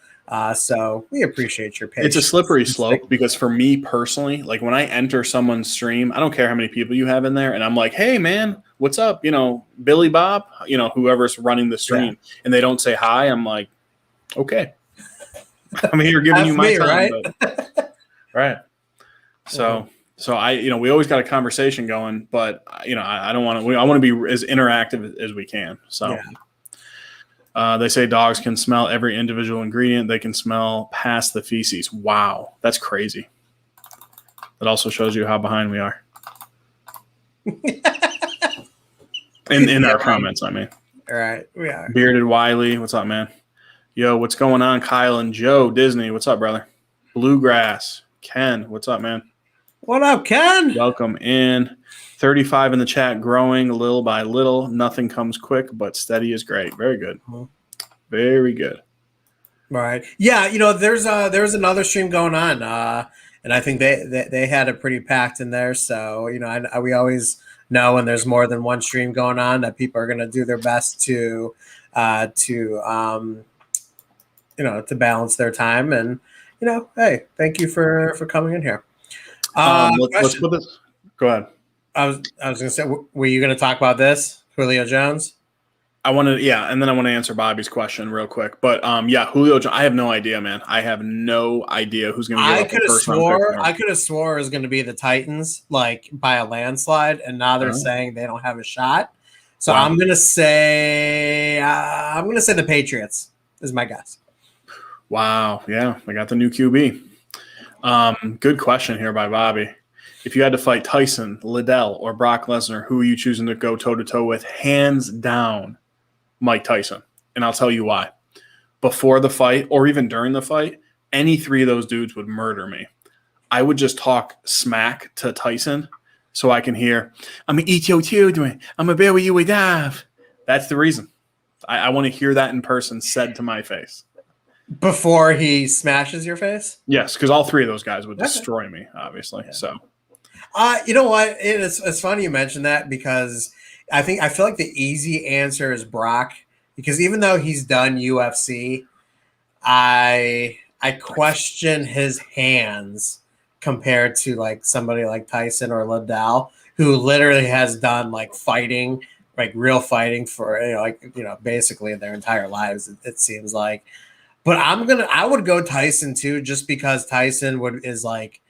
Speaker 4: So we appreciate your patience.
Speaker 2: It's a slippery slope because for me personally, like when I enter someone's stream, I don't care how many people you have in there, and I'm like, hey man, what's up? Billy Bob, whoever's running the stream, and they don't say hi, I'm like, okay. I'm here giving you my time.
Speaker 4: Right?
Speaker 2: Right. So I, we always got a conversation going, but I don't want to, I want to be as interactive as we can. So they say dogs can smell every individual ingredient. They can smell past the feces. Wow. That's crazy. That also shows you how behind we are. in our comments, I mean.
Speaker 4: All right. We are.
Speaker 2: Bearded Wiley. What's up, man? Yo, what's going on? Kyle and Joe Disney. What's up, brother? Bluegrass. Ken, what's up, man?
Speaker 4: What up, Ken?
Speaker 2: Welcome in. 35 in the chat, growing little by little. Nothing comes quick, but steady is great. Very good. Very good.
Speaker 4: All right. Yeah, there's another stream going on, and I think they had it pretty packed in there. So we always know when there's more than one stream going on that people are going to do their best to balance their time. And hey, thank you for coming in here.
Speaker 2: Let's put this. Go ahead.
Speaker 4: I was going to say, were you going to talk about this, Julio Jones?
Speaker 2: And then I want to answer Bobby's question real quick. But Julio Jones, I have no idea, man. I have no idea who's going to get the first round pick.
Speaker 4: I could have swore it was going to be the Titans, like by a landslide, and now they're saying they don't have a shot. So I'm going to say the Patriots is my guess.
Speaker 2: Wow. Yeah, I got the new QB. Good question here by Bobby. If you had to fight Tyson, Liddell, or Brock Lesnar, who are you choosing to go toe-to-toe with? Hands down, Mike Tyson. And I'll tell you why. Before the fight, or even during the fight, any three of those dudes would murder me. I would just talk smack to Tyson so I can hear, I'm going to eat your children. I'm going to bury you alive. That's the reason. I want to hear that in person said to my face.
Speaker 4: Before he smashes your face?
Speaker 2: Yes, because all three of those guys would destroy me, obviously. Yeah. So,
Speaker 4: you know what? It's funny you mentioned that because I feel like the easy answer is Brock, because even though he's done UFC, I question his hands compared to like somebody like Tyson or Liddell, who literally has done like fighting, like real fighting for basically their entire lives. It seems like. But I would go Tyson too, just because Tyson is like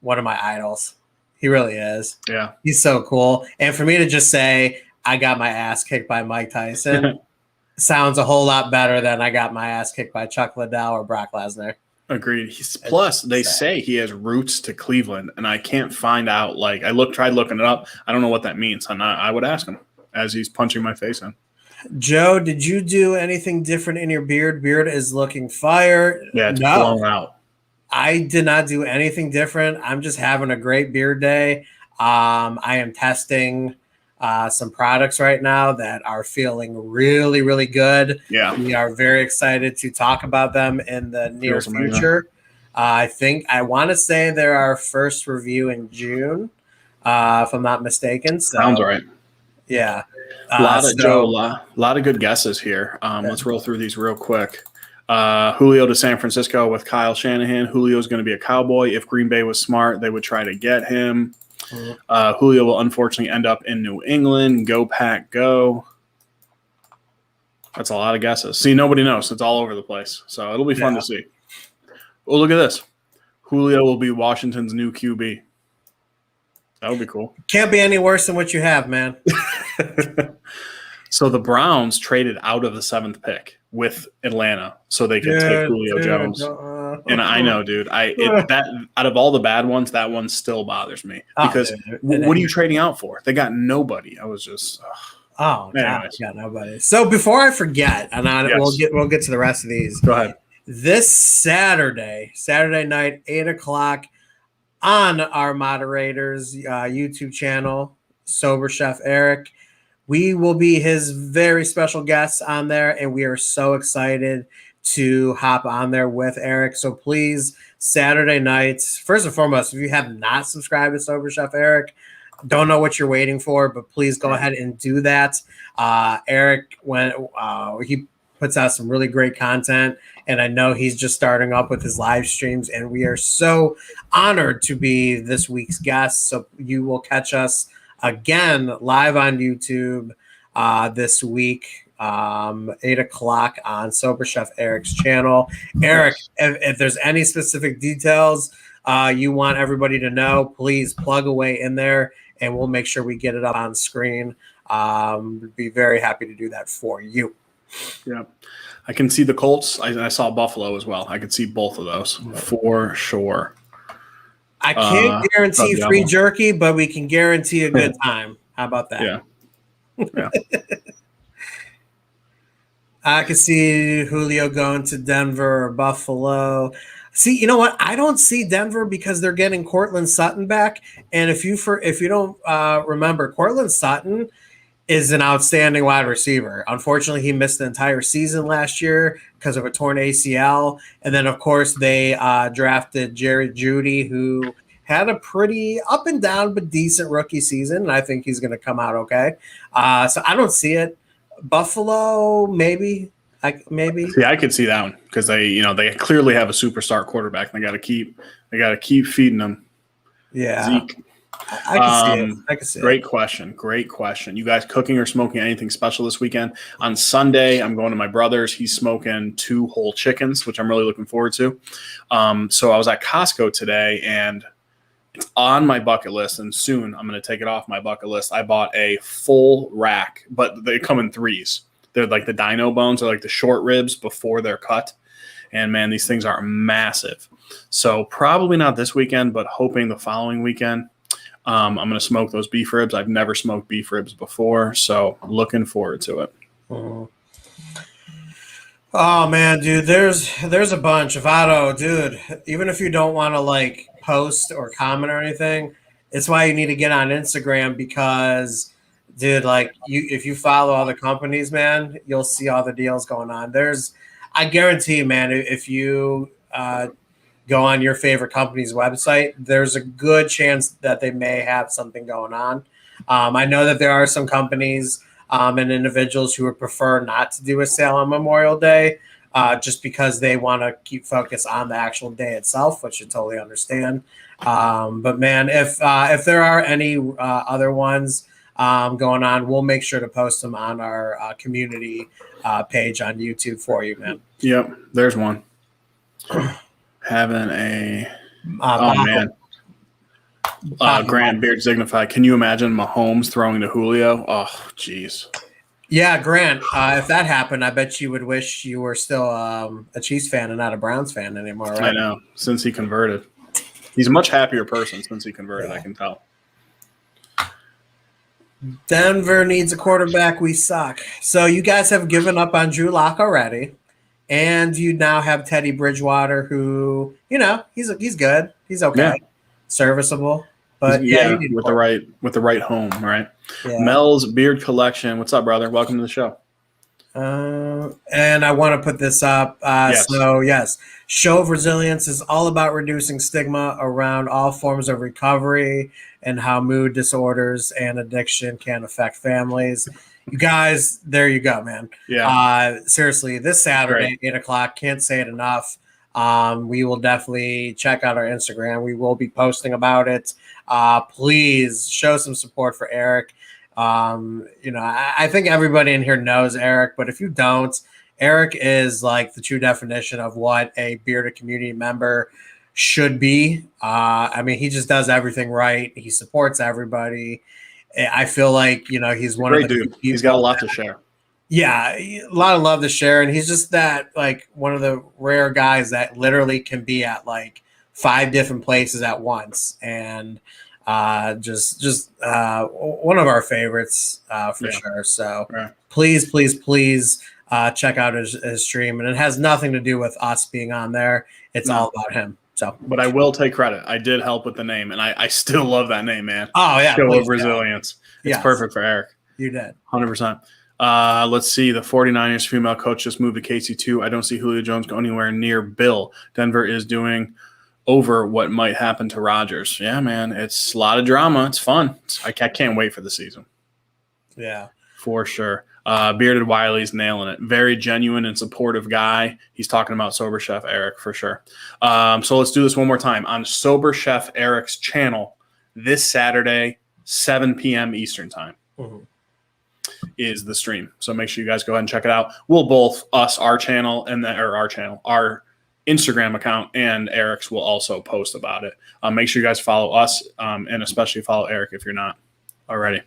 Speaker 4: one of my idols. He really is.
Speaker 2: Yeah.
Speaker 4: He's so cool. And for me to just say I got my ass kicked by Mike Tyson sounds a whole lot better than I got my ass kicked by Chuck Liddell or Brock Lesnar.
Speaker 2: Agreed. Plus, they say he has roots to Cleveland, and I can't find out. Like tried looking it up. I don't know what that means. And I would ask him as he's punching my face in.
Speaker 4: Joe, did you do anything different in your beard? Beard is looking fire.
Speaker 2: Yeah, it's blown out.
Speaker 4: I did not do anything different. I'm just having a great beard day. I am testing some products right now that are feeling really, really good.
Speaker 2: Yeah.
Speaker 4: We are very excited to talk about them in the near future. I want to say they're our first review in June, if I'm not mistaken. So,
Speaker 2: Sounds right.
Speaker 4: Yeah.
Speaker 2: A lot of good guesses here. Let's roll through these real quick. Julio to San Francisco with Kyle Shanahan. Julio's going to be a Cowboy. If Green Bay was smart, they would try to get him. Julio will unfortunately end up in New England. Go Pack, go. That's a lot of guesses. See, nobody knows. It's all over the place. So it'll be fun to see. Oh, look at this. Julio will be Washington's new QB. That would be cool.
Speaker 4: Can't be any worse than what you have, man.
Speaker 2: So the Browns traded out of the 7th pick with Atlanta so they could take Julio Jones. And I know, dude. That out of all the bad ones, that one still bothers me because what are you trading out for? They got nobody. I was just.
Speaker 4: Anyways. Got nobody. So before I forget, and we'll get to the rest of these.
Speaker 2: Go ahead.
Speaker 4: This Saturday night, 8:00 on our moderators YouTube channel, Sober Chef Eric. We will be his very special guests on there, and we are so excited to hop on there with Eric. So please, Saturday nights, first and foremost, if you have not subscribed to Sober Chef Eric, don't know what you're waiting for, but please go ahead and do that. Eric, when he puts out some really great content, and I know he's just starting up with his live streams, and we are so honored to be this week's guest. So you will catch us again live on YouTube this week, 8:00 on Sober Chef Eric's channel. Eric, if there's any specific details you want everybody to know, please plug away in there, and we'll make sure we get it up on screen. We'd be very happy to do that for you.
Speaker 2: Yeah. I can see the Colts. I saw Buffalo as well. I could see both of those for sure.
Speaker 4: I can't guarantee free jerky, but we can guarantee a good time. How about that?
Speaker 2: Yeah.
Speaker 4: I could see Julio going to Denver or Buffalo. See, you know what? I don't see Denver because they're getting Cortland Sutton back. And if you don't remember, Cortland Sutton is an outstanding wide receiver. Unfortunately, he missed the entire season last year because of a torn ACL. And then, of course, they drafted Jerry Jeudy, who had a pretty up and down but decent rookie season. And I think he's going to come out okay. So I don't see it. Buffalo, maybe.
Speaker 2: Yeah, I could see that one because they clearly have a superstar quarterback. And they got to keep feeding them.
Speaker 4: Yeah.
Speaker 2: Zeke.
Speaker 4: I can see it.
Speaker 2: Great question. You guys cooking or smoking anything special this weekend? On Sunday, I'm going to my brother's. He's smoking 2 whole chickens, which I'm really looking forward to. So I was at Costco today, and it's on my bucket list, and soon I'm going to take it off my bucket list. I bought a full rack, but they come in 3s. They're like the dino bones, or like the short ribs before they're cut. And, man, these things are massive. So probably not this weekend, but hoping the following weekend. I'm going to smoke those beef ribs. I've never smoked beef ribs before, so looking forward to it.
Speaker 4: Oh man, dude, there's a bunch. Vado, dude, even if you don't want to like post or comment or anything, it's why you need to get on Instagram because, dude, like if you follow all the companies, man, you'll see all the deals going on. I guarantee, man, if you go on your favorite company's website, there's a good chance that they may have something going on. I know that there are some companies and individuals who would prefer not to do a sale on Memorial Day just because they want to keep focus on the actual day itself, which I totally understand. But man, if there are any other ones going on, we'll make sure to post them on our community page on YouTube for you, man.
Speaker 2: Yep, there's one. Having a man. Grant Beard Signify. Can you imagine Mahomes throwing to Julio? Oh, jeez.
Speaker 4: Yeah, Grant. If that happened, I bet you would wish you were still a Chiefs fan and not a Browns fan anymore, right?
Speaker 2: I know. Since he converted, he's a much happier person since he converted. Yeah. I can tell.
Speaker 4: Denver needs a quarterback. We suck. So you guys have given up on Drew Lock already. And you now have Teddy Bridgewater, who, he's good. He's okay. Yeah. Serviceable. But
Speaker 2: with the right home, right? Yeah. Mel's Beard Collection. What's up, brother? Welcome to the show.
Speaker 4: And I want to put this up.
Speaker 2: Yes.
Speaker 4: So, yes, Show of Resilience is all about reducing stigma around all forms of recovery and how mood disorders and addiction can affect families. You guys, there you go, man.
Speaker 2: Yeah.
Speaker 4: Seriously, this Saturday, 8 o'clock, can't say it enough. We will definitely check out our Instagram. We will be posting about it. Please show some support for Eric. I think everybody in here knows Eric, but if you don't, Eric is like the true definition of what a bearded community member should be. I mean, he just does everything right. He supports everybody. I feel like, he's one
Speaker 2: Great
Speaker 4: of the
Speaker 2: dude. He's got a lot to share.
Speaker 4: Yeah, a lot of love to share, and he's just that like one of the rare guys that literally can be at like 5 different places at once, and just one of our favorites for sure. So please check out his stream, and it has nothing to do with us being on there. It's all about him. So,
Speaker 2: but I will take credit. I did help with the name, and I still love that name, man.
Speaker 4: Oh yeah,
Speaker 2: Show of Resilience. It's perfect for Eric.
Speaker 4: You did
Speaker 2: 100%. Let's see. The 49ers female coach just moved to KC2. I don't see Julio Jones go anywhere near Bill. Denver is doing over what might happen to Rodgers. Yeah, man. It's a lot of drama. It's fun. I can't wait for the season.
Speaker 4: Yeah.
Speaker 2: For sure. Bearded Wiley's nailing it. Very genuine and supportive guy. He's talking about Sober Chef Eric for sure. So let's do this one more time. On Sober Chef Eric's channel this Saturday, 7 p.m. Eastern time. Mm-hmm. Is the stream. So make sure you guys go ahead and check it out. We'll both, our channel and our Instagram account and Eric's will also post about it. Make sure you guys follow us and especially follow Eric if you're not already.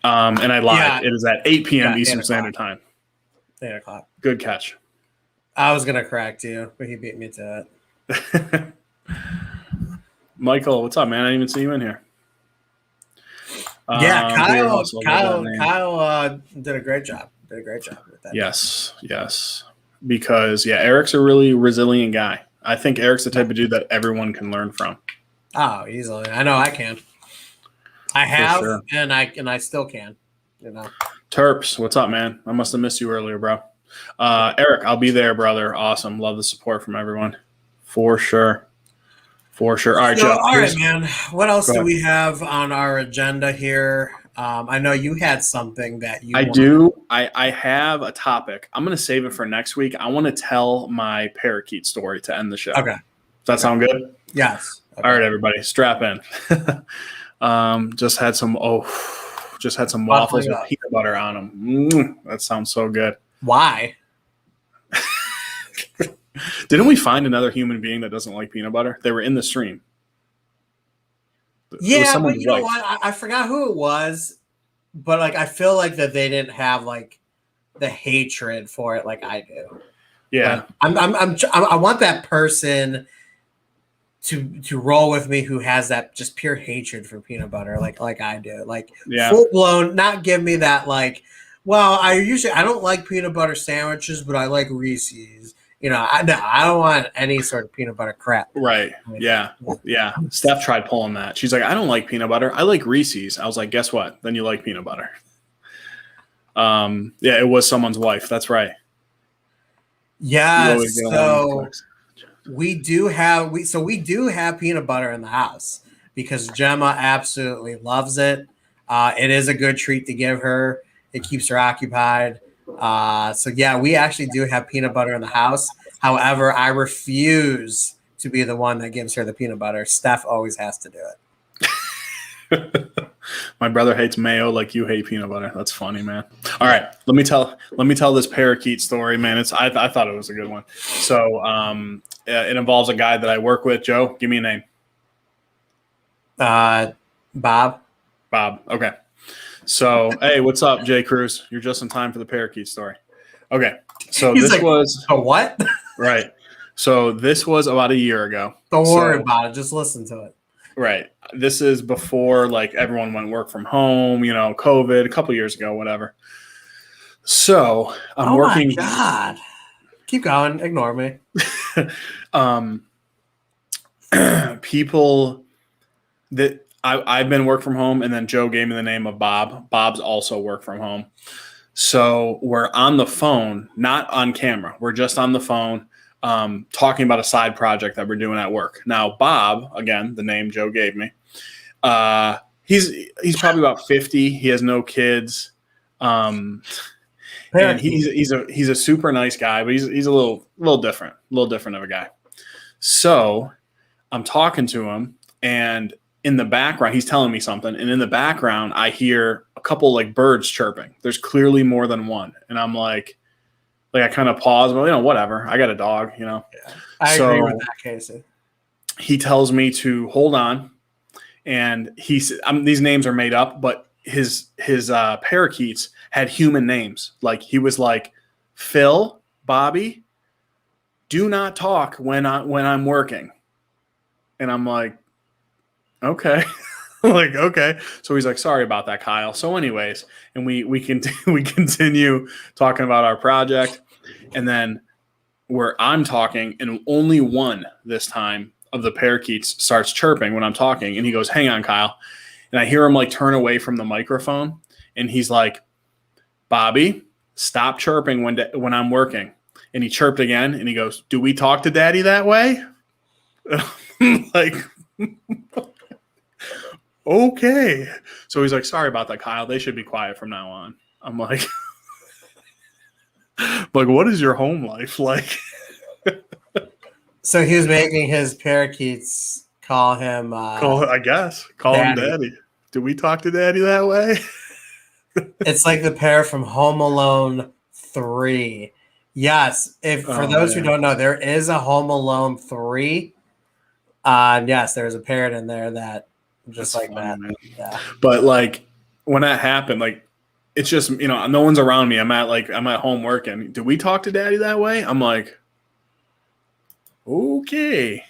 Speaker 2: And I lied. Yeah. It is at 8 p.m. Eastern Standard Time.
Speaker 4: 8 o'clock.
Speaker 2: Good catch.
Speaker 4: I was going to correct you, but he beat me to it.
Speaker 2: Michael, what's up, man? I didn't even see you in here.
Speaker 4: Yeah, Kyle did a great job. With that.
Speaker 2: Yes. Because, Eric's a really resilient guy. I think Eric's the type of dude that everyone can learn from.
Speaker 4: Oh, easily. I know I can. I have, sure. and I still can.
Speaker 2: Terps, what's up, man? I must have missed you earlier, bro. Eric, I'll be there, brother. Awesome. Love the support from everyone. For sure. All right, Joe.
Speaker 4: All right, man. What else do we have on our agenda here? I know you had something that you
Speaker 2: do. I have a topic. I'm going to save it for next week. I want to tell my parakeet story to end the show.
Speaker 4: Okay.
Speaker 2: Does that sound good?
Speaker 4: Yes. Okay.
Speaker 2: All right, everybody. Strap in. Just had some waffles with peanut butter on them. That sounds so good.
Speaker 4: Why?
Speaker 2: Didn't we find another human being that doesn't like peanut butter? They were in the stream.
Speaker 4: Yeah, but you know what? I forgot who it was, but like I feel like that they didn't have like the hatred for it like I do.
Speaker 2: Yeah,
Speaker 4: I want that person to roll with me who has that just pure hatred for peanut butter like I do. Like full blown, not give me that like. Well, I don't like peanut butter sandwiches, but I like Reese's. I don't want any sort of peanut butter crap.
Speaker 2: Right. Yeah. Steph tried pulling that. She's like, I don't like peanut butter. I like Reese's. I was like, guess what? Then you like peanut butter. It was someone's wife. That's right.
Speaker 4: Yeah. So we do have peanut butter in the house because Gemma absolutely loves it. It is a good treat to give her. It keeps her occupied. We actually do have peanut butter in the house. However, I refuse to be the one that gives her the peanut butter. Steph always has to do
Speaker 2: it. My brother hates mayo like you hate peanut butter. That's funny, man. All right, let me tell this parakeet story, man. I thought it was a good one. So it involves a guy that I work with. Joe, give me a name.
Speaker 4: Bob.
Speaker 2: Okay. So, hey, what's up, Jay Cruz? You're just in time for the parakeet story. Okay, so this was
Speaker 4: a what?
Speaker 2: Right. So this was about a year ago.
Speaker 4: Don't worry about it. Just listen to it.
Speaker 2: Right. This is before like everyone went work from home. COVID, a couple years ago, whatever. So I'm working.
Speaker 4: Oh my God! Keep going. Ignore me.
Speaker 2: People that. I've been work from home, and then Joe gave me the name of Bob. Bob's also work from home. So we're on the phone, not on camera. We're just on the phone talking about a side project that we're doing at work. Now, Bob, again, the name Joe gave me, he's probably about 50. He has no kids. And he's a super nice guy, but he's a little different of a guy. So I'm talking to him, and in the background, he's telling me something, and in the background, I hear a couple like birds chirping. There's clearly more than one, and I'm like I kind of pause, but whatever. I got a dog,
Speaker 4: Yeah, I agree with that, Casey.
Speaker 2: He tells me to hold on, and these names are made up, but his parakeets had human names. Like he was like, Phil, Bobby, do not talk when I'm working. And I'm like, okay. Okay. So he's like, sorry about that, Kyle. So anyways, and we continue talking about our project. And then I'm talking, and only one this time of the parakeets starts chirping when I'm talking. And he goes, hang on, Kyle. And I hear him like turn away from the microphone. And he's like, Bobby, stop chirping when I'm working. And he chirped again. And he goes, do we talk to Daddy that way? Like, okay. So he's like, sorry about that, Kyle. They should be quiet from now on. I'm like, what is your home life like?
Speaker 4: So he was making his parakeets call him
Speaker 2: call him Daddy. Do we talk to Daddy that way?
Speaker 4: It's like the pair from Home Alone 3. Yes, for those who don't know, there is a Home Alone 3. Yes, there's a parrot in there that just that's like funny, that. Man. Yeah.
Speaker 2: But like when that happened, like it's just no one's around me. I'm at home working. Do we talk to Daddy that way? I'm like, okay.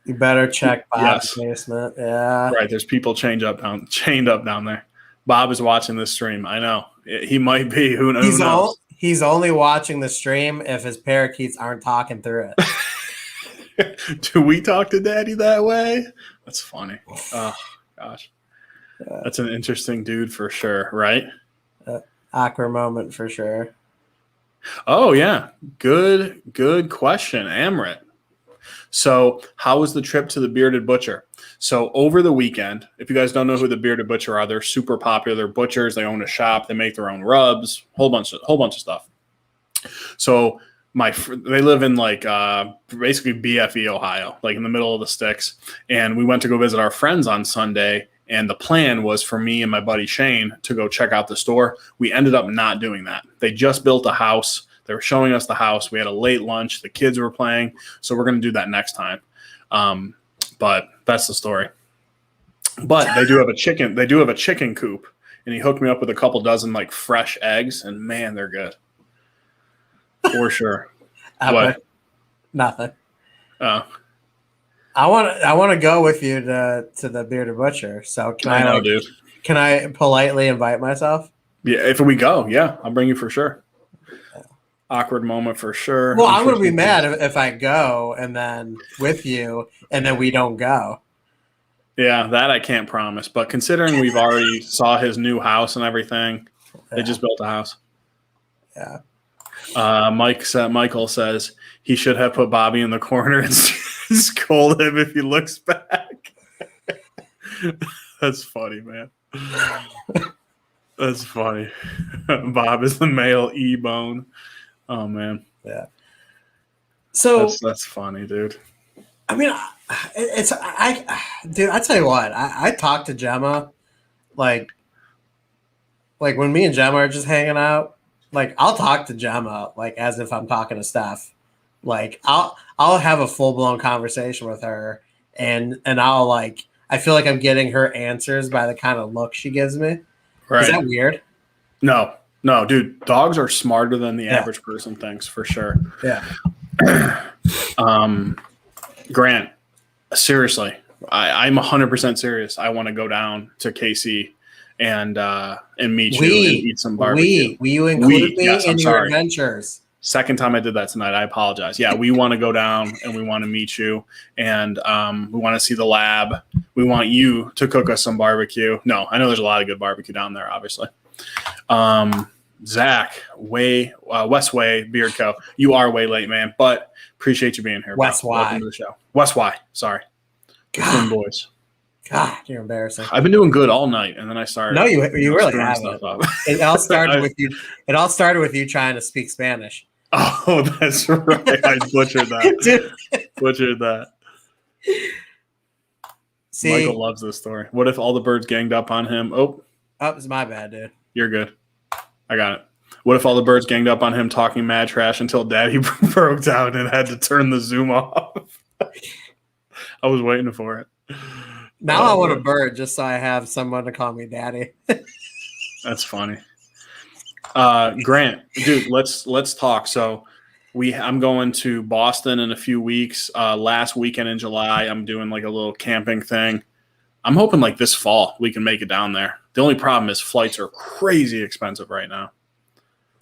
Speaker 4: You better check Bob's basement. Yeah.
Speaker 2: Right. There's people chained up down there. Bob is watching this stream. I know. He might be. Who knows?
Speaker 4: He's only watching the stream if his parakeets aren't talking through it.
Speaker 2: Do we talk to Daddy that way? That's funny. Oh, gosh. That's an interesting dude for sure, right?
Speaker 4: Awkward moment for sure.
Speaker 2: Oh, yeah. Good question, Amrit. So how was the trip to the Bearded Butcher? So over the weekend, if you guys don't know who the Bearded Butcher are, they're super popular. They're butchers. They own a shop. They make their own rubs, whole bunch of stuff. So they live in like basically BFE, Ohio, like in the middle of the sticks. And we went to go visit our friends on Sunday. And the plan was for me and my buddy Shane to go check out the store. We ended up not doing that. They just built a house. They were showing us the house. We had a late lunch. The kids were playing. So we're going to do that next time. But that's the story. But they do have a chicken. They do have a chicken coop. And he hooked me up with a couple dozen like fresh eggs. And man, they're good. For sure. What?
Speaker 4: Nothing.
Speaker 2: Oh.
Speaker 4: I want to go with you to the Bearded Butcher. So
Speaker 2: dude.
Speaker 4: Can I politely invite myself?
Speaker 2: Yeah, if we go, yeah, I'll bring you for sure. Yeah. Awkward moment for sure.
Speaker 4: Well, I'm going to be mad if I go and then with you and then we don't go.
Speaker 2: Yeah, that I can't promise. But considering we've already saw his new house and everything, they just built a house.
Speaker 4: Yeah.
Speaker 2: Michael says he should have put Bobby in the corner and scold him if he looks back. That's funny, man. That's funny. Bob is the male E-bone. Oh man.
Speaker 4: Yeah. So
Speaker 2: that's funny, dude.
Speaker 4: I mean, dude. I tell you what. I talked to Gemma, like when me and Gemma are just hanging out. Like I'll talk to Gemma like as if I'm talking to Steph. Like I'll have a full blown conversation with her, and I'll like I feel like I'm getting her answers by the kind of look she gives me. Right. Is that weird?
Speaker 2: No, dude. Dogs are smarter than the average person thinks, for sure.
Speaker 4: Yeah.
Speaker 2: Grant, seriously, I'm 100% serious. I want to go down to KC and meet you and eat some barbecue.
Speaker 4: Will you include me in your adventures?
Speaker 2: Second time I did that tonight. I apologize. Yeah, we want to go down and we want to meet you, and we want to see the lab. We want you to cook us some barbecue. No, I know there's a lot of good barbecue down there, obviously. Zach, Westway, Beard Co. You are way late, man, but appreciate you being here.
Speaker 4: West
Speaker 2: bro.
Speaker 4: Y.
Speaker 2: Welcome to the show. West Y, sorry. The Twin Boys.
Speaker 4: God, you're embarrassing.
Speaker 2: I've been doing good all night, and then I started.
Speaker 4: No, you really
Speaker 2: screwing
Speaker 4: haven't.
Speaker 2: stuff up.
Speaker 4: It all started with you. It all started with you trying to speak Spanish.
Speaker 2: Oh, that's right. I butchered that.
Speaker 4: Dude.
Speaker 2: Butchered that.
Speaker 4: See,
Speaker 2: Michael loves this story. What if all the birds ganged up on him? Oh,
Speaker 4: it's my bad, dude.
Speaker 2: you're good. I got it. What if all the birds ganged up on him talking mad trash until Daddy broke down and had to turn the Zoom off? I was waiting for it.
Speaker 4: Now I want a bird just so I have someone to call me Daddy.
Speaker 2: That's funny. Grant, dude, let's talk. So I'm going to Boston in a few weeks. Last weekend in July, I'm doing like a little camping thing. I'm hoping like this fall we can make it down there. The only problem is flights are crazy expensive right now.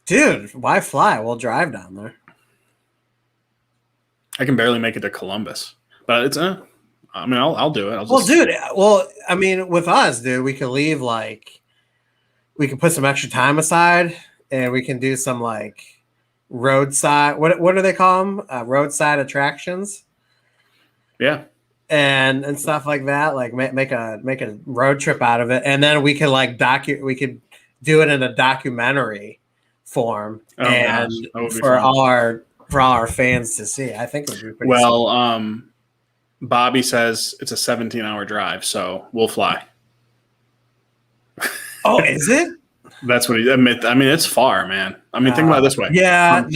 Speaker 4: Dude, why fly? We'll drive down there.
Speaker 2: I can barely make it to Columbus, but it's I mean, I'll do it.
Speaker 4: I mean, with us, dude, we could leave we can put some extra time aside, and we can do some like roadside. What do they call them? Roadside attractions.
Speaker 2: Yeah,
Speaker 4: and stuff like that. Like make a road trip out of it, and then we could we could do it in a documentary form, and for all our fans to see. I think it would be pretty.
Speaker 2: Well, Bobby says it's a 17-hour drive, so we'll fly.
Speaker 4: Oh, is it?
Speaker 2: That's what he admit. I mean, it's far, man. I mean, think about it this way.
Speaker 4: Yeah,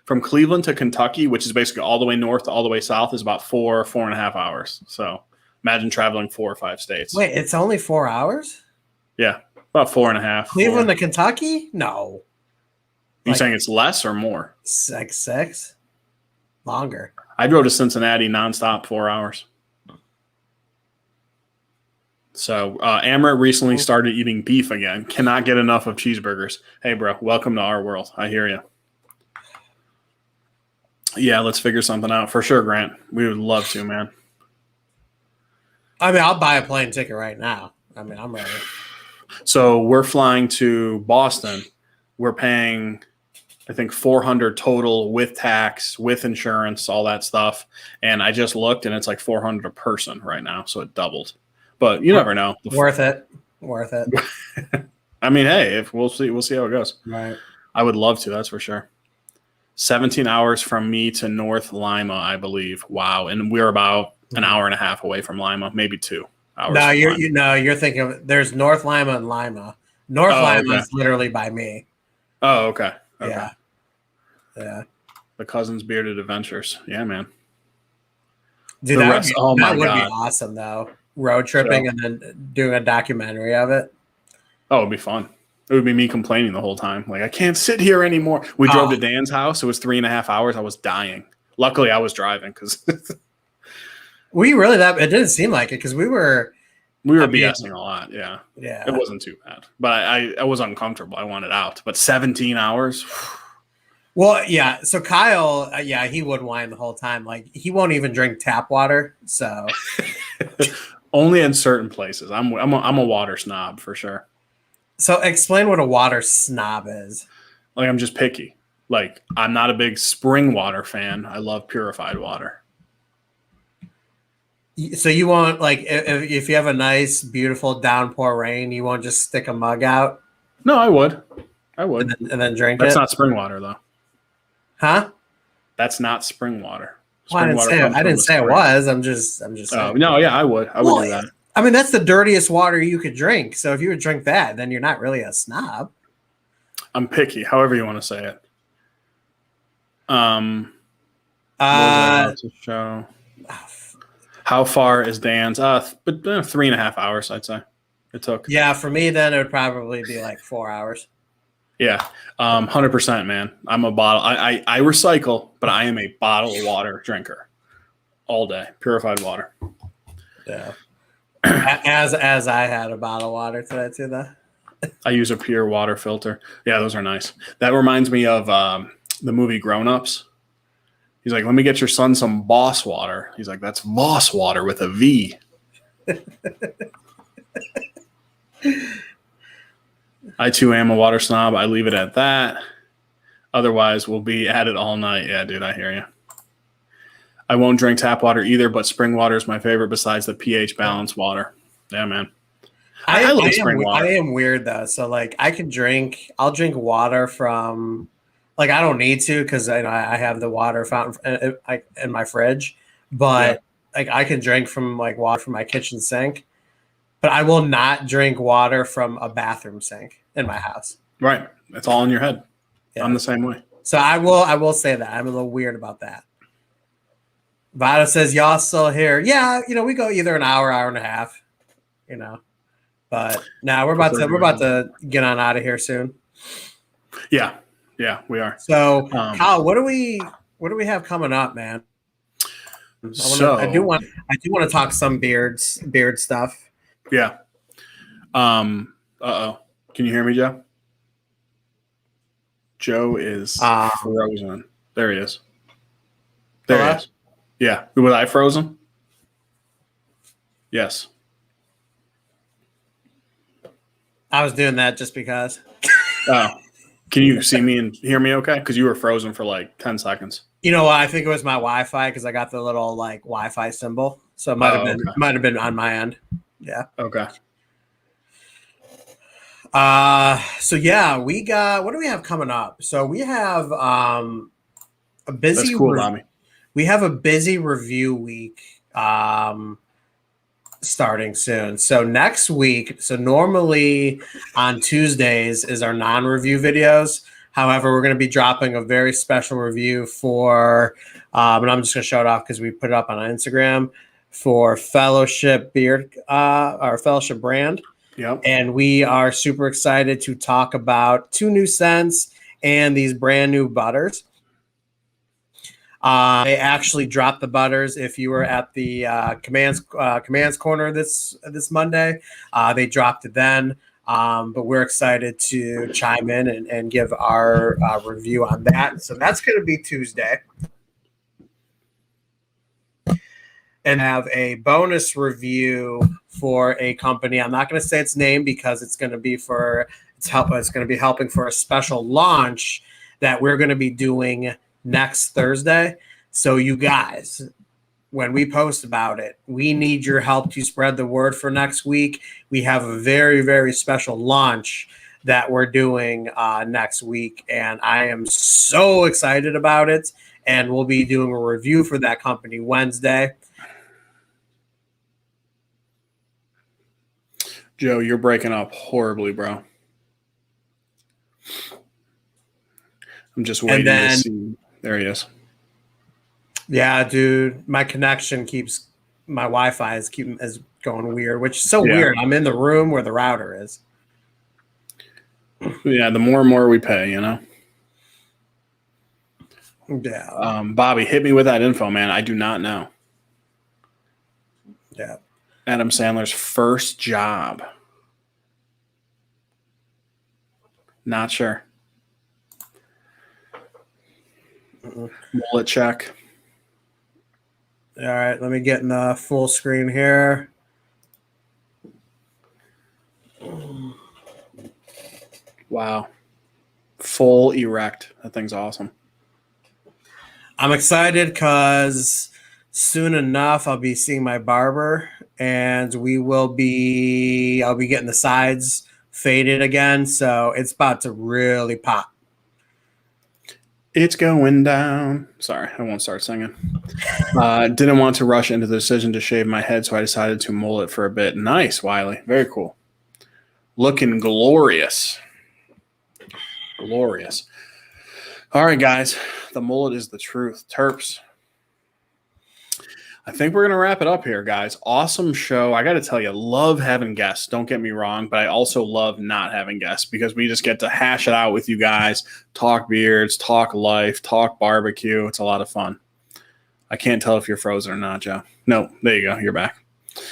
Speaker 2: from Cleveland to Kentucky, which is basically all the way north to all the way south, is about 4.5 hours. So imagine traveling 4 or 5 states.
Speaker 4: Wait, it's only 4 hours?
Speaker 2: Yeah, about 4.5.
Speaker 4: Cleveland to Kentucky? No.
Speaker 2: You saying it's less or more?
Speaker 4: 6? Longer.
Speaker 2: I drove to Cincinnati nonstop 4 hours. So Amrit recently started eating beef again. Cannot get enough of cheeseburgers. Hey, bro, welcome to our world. I hear you. Yeah, let's figure something out for sure, Grant. We would love to, man.
Speaker 4: I mean, I'll buy a plane ticket right now. I mean, I'm ready.
Speaker 2: So we're flying to Boston. We're paying, I think, $400 total with tax, with insurance, all that stuff. And I just looked, and it's like $400 a person right now, so it doubled. But you never know.
Speaker 4: Worth it.
Speaker 2: I mean, hey, if we'll see how it goes.
Speaker 4: Right.
Speaker 2: I would love to. That's for sure. 17 hours from me to North Lima, I believe. Wow, and we're about an hour and a half away from Lima, maybe 2 hours.
Speaker 4: No, you're thinking of, there's North Lima and Lima. North Lima is literally by me.
Speaker 2: Oh, okay.
Speaker 4: Yeah.
Speaker 2: The Cousins Bearded Adventures. Yeah, man.
Speaker 4: Dude, that would be awesome, though. Road tripping and then doing a documentary of it.
Speaker 2: Oh, it'd be fun. It would be me complaining the whole time. Like, I can't sit here anymore. We drove to Dan's house. It was 3.5 hours. I was dying. Luckily, I was driving because
Speaker 4: were you really that? It didn't seem like it because we were
Speaker 2: BSing a lot. Yeah.
Speaker 4: Yeah.
Speaker 2: It wasn't too bad, but I was uncomfortable. I wanted out. But 17 hours.
Speaker 4: Well, yeah. So Kyle, he would whine the whole time. Like, he won't even drink tap water. So
Speaker 2: only in certain places. I'm a water snob for sure.
Speaker 4: So explain what a water snob is.
Speaker 2: Like, I'm just picky. Like, I'm not a big spring water fan. I love purified water.
Speaker 4: So you won't, like, if you have a nice, beautiful downpour rain, you won't just stick a mug out?
Speaker 2: No, I would. And
Speaker 4: then drink
Speaker 2: That's
Speaker 4: it?
Speaker 2: not spring water, though.
Speaker 4: Huh?
Speaker 2: That's not spring water.
Speaker 4: Well, I didn't say it was. I'm just saying.
Speaker 2: No, yeah, I would. I would do that.
Speaker 4: I mean, that's the dirtiest water you could drink. So if you would drink that, then you're not really a snob.
Speaker 2: I'm picky, however you want to say it. Show. How far is Dan's? But 3.5 hours, I'd say it took.
Speaker 4: Yeah, for me, then it would probably be like 4 hours.
Speaker 2: Yeah, 100%, man. I'm a bottle. I recycle, but I am a bottle of water drinker all day. Purified water.
Speaker 4: Yeah. As I had a bottle of water today too, though.
Speaker 2: I use a pure water filter. Yeah, those are nice. That reminds me of the movie Grown Ups. He's like, let me get your son some Boss water. He's like, that's Voss water with a V. I too am a water snob. I leave it at that. Otherwise, we'll be at it all night. Yeah, dude, I hear you. I won't drink tap water either, but spring water is my favorite besides the pH balanced water. Yeah, man. I like spring water.
Speaker 4: I am weird though. So like I'll drink water from like I don't need to because I have the water fountain in my fridge, but like I can drink from like water from my kitchen sink, but I will not drink water from a bathroom sink in my house.
Speaker 2: Right. It's all in your head.
Speaker 4: Yeah.
Speaker 2: I'm the same way.
Speaker 4: So I will say that. I'm a little weird about that. Vada says, y'all still here. Yeah, we go either an hour and a half, But now we're about to get on out of here soon.
Speaker 2: Yeah, we are.
Speaker 4: So Kyle, what do we have coming up, man? I do want to talk some beard stuff.
Speaker 2: Yeah. Can you hear me, Joe? Joe is frozen. There he is. There he is. Yeah. Was I frozen? Yes.
Speaker 4: I was doing that just because.
Speaker 2: Oh. Can you see me and hear me okay? Because you were frozen for like 10 seconds.
Speaker 4: You know what? I think it was my Wi-Fi because I got the little like Wi-Fi symbol. So it might have been on my end. Yeah.
Speaker 2: Okay.
Speaker 4: So yeah, we got, what do we have coming up? So we have a busy.
Speaker 2: That's cool, Tommy.
Speaker 4: We have a busy review week starting soon. So next week, so normally on Tuesdays is our non-review videos. However, we're going to be dropping a very special review for, and I'm just going to show it off because we put it up on Instagram for Fellowship Beard, our Fellowship brand.
Speaker 2: Yep.
Speaker 4: And we are super excited to talk about 2 new scents and these brand new butters. They actually dropped the butters. If you were at the commands corner this Monday, they dropped it then. But we're excited to chime in and give our review on that. So that's going to be Tuesday. And have a bonus review for a company. I'm not going to say its name because it's going to be helping for a special launch that we're going to be doing next Thursday. So you guys, when we post about it, we need your help to spread the word for next week. We have a very, very special launch that we're doing next week, and I am so excited about it. And we'll be doing a review for that company Wednesday.
Speaker 2: Joe, you're breaking up horribly, bro. I'm just waiting to see. There he is.
Speaker 4: Yeah, dude, my connection my Wi-Fi is going weird, which is so weird. I'm in the room where the router is.
Speaker 2: Yeah, the more and more we pay,
Speaker 4: Yeah.
Speaker 2: Bobby, hit me with that info, man. I do not know.
Speaker 4: Yeah.
Speaker 2: Adam Sandler's first job. Not sure. Mullet check.
Speaker 4: All right, let me get in the full screen here.
Speaker 2: Wow. Full erect. That thing's awesome.
Speaker 4: I'm excited because soon enough I'll be seeing my barber and I'll be getting the sides faded again. So it's about to really pop.
Speaker 2: It's going down. Sorry, I won't start singing. Didn't want to rush into the decision to shave my head, so I decided to mullet for a bit. Nice, Wiley. Very cool. Looking glorious. Glorious. All right, guys. The mullet is the truth. Terps. I think we're going to wrap it up here, guys. Awesome show. I got to tell you, love having guests. Don't get me wrong, but I also love not having guests because we just get to hash it out with you guys, talk beards, talk life, talk barbecue. It's a lot of fun. I can't tell if you're frozen or not, Joe. No, there you go. You're back.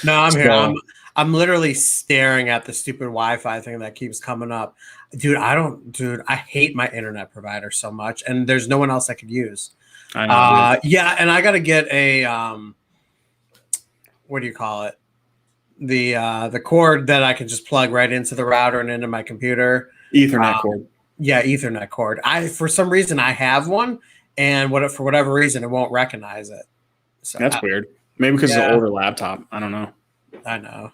Speaker 4: No, I'm here. I'm literally staring at the stupid Wi-Fi thing that keeps coming up. Dude, I hate my internet provider so much, and there's no one else I could use.
Speaker 2: I know.
Speaker 4: Yeah, and I got to get a what do you call it? The cord that I can just plug right into the router and into my computer.
Speaker 2: Ethernet cord.
Speaker 4: Yeah, Ethernet cord. For some reason I have one, and for whatever reason it won't recognize it. So
Speaker 2: That's weird. Maybe because it's an
Speaker 4: Yeah.
Speaker 2: older laptop. I don't know.
Speaker 4: I know.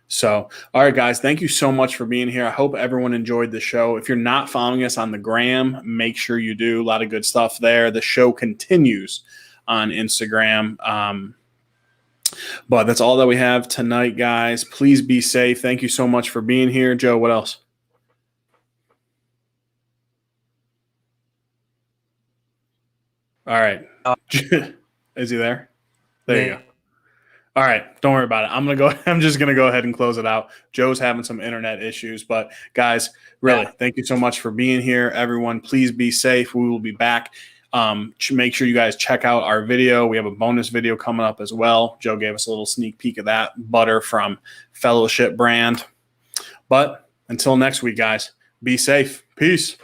Speaker 2: So, all right, guys, thank you so much for being here. I hope everyone enjoyed the show. If you're not following us on the gram, make sure you do. A lot of good stuff there. The show continues on Instagram. But that's all that we have tonight, guys. Please be safe. Thank you so much for being here. Joe, what else? All right. Is he there? There you go. All right, don't worry about it. I'm just gonna go ahead and close it out. Joe's having some internet issues, but guys, really, thank you so much for being here. Everyone, please be safe. We will be back. Make sure you guys check out our video. We have a bonus video coming up as well. Joe gave us a little sneak peek of that. Butter from Fellowship brand. But until next week, guys, be safe. Peace.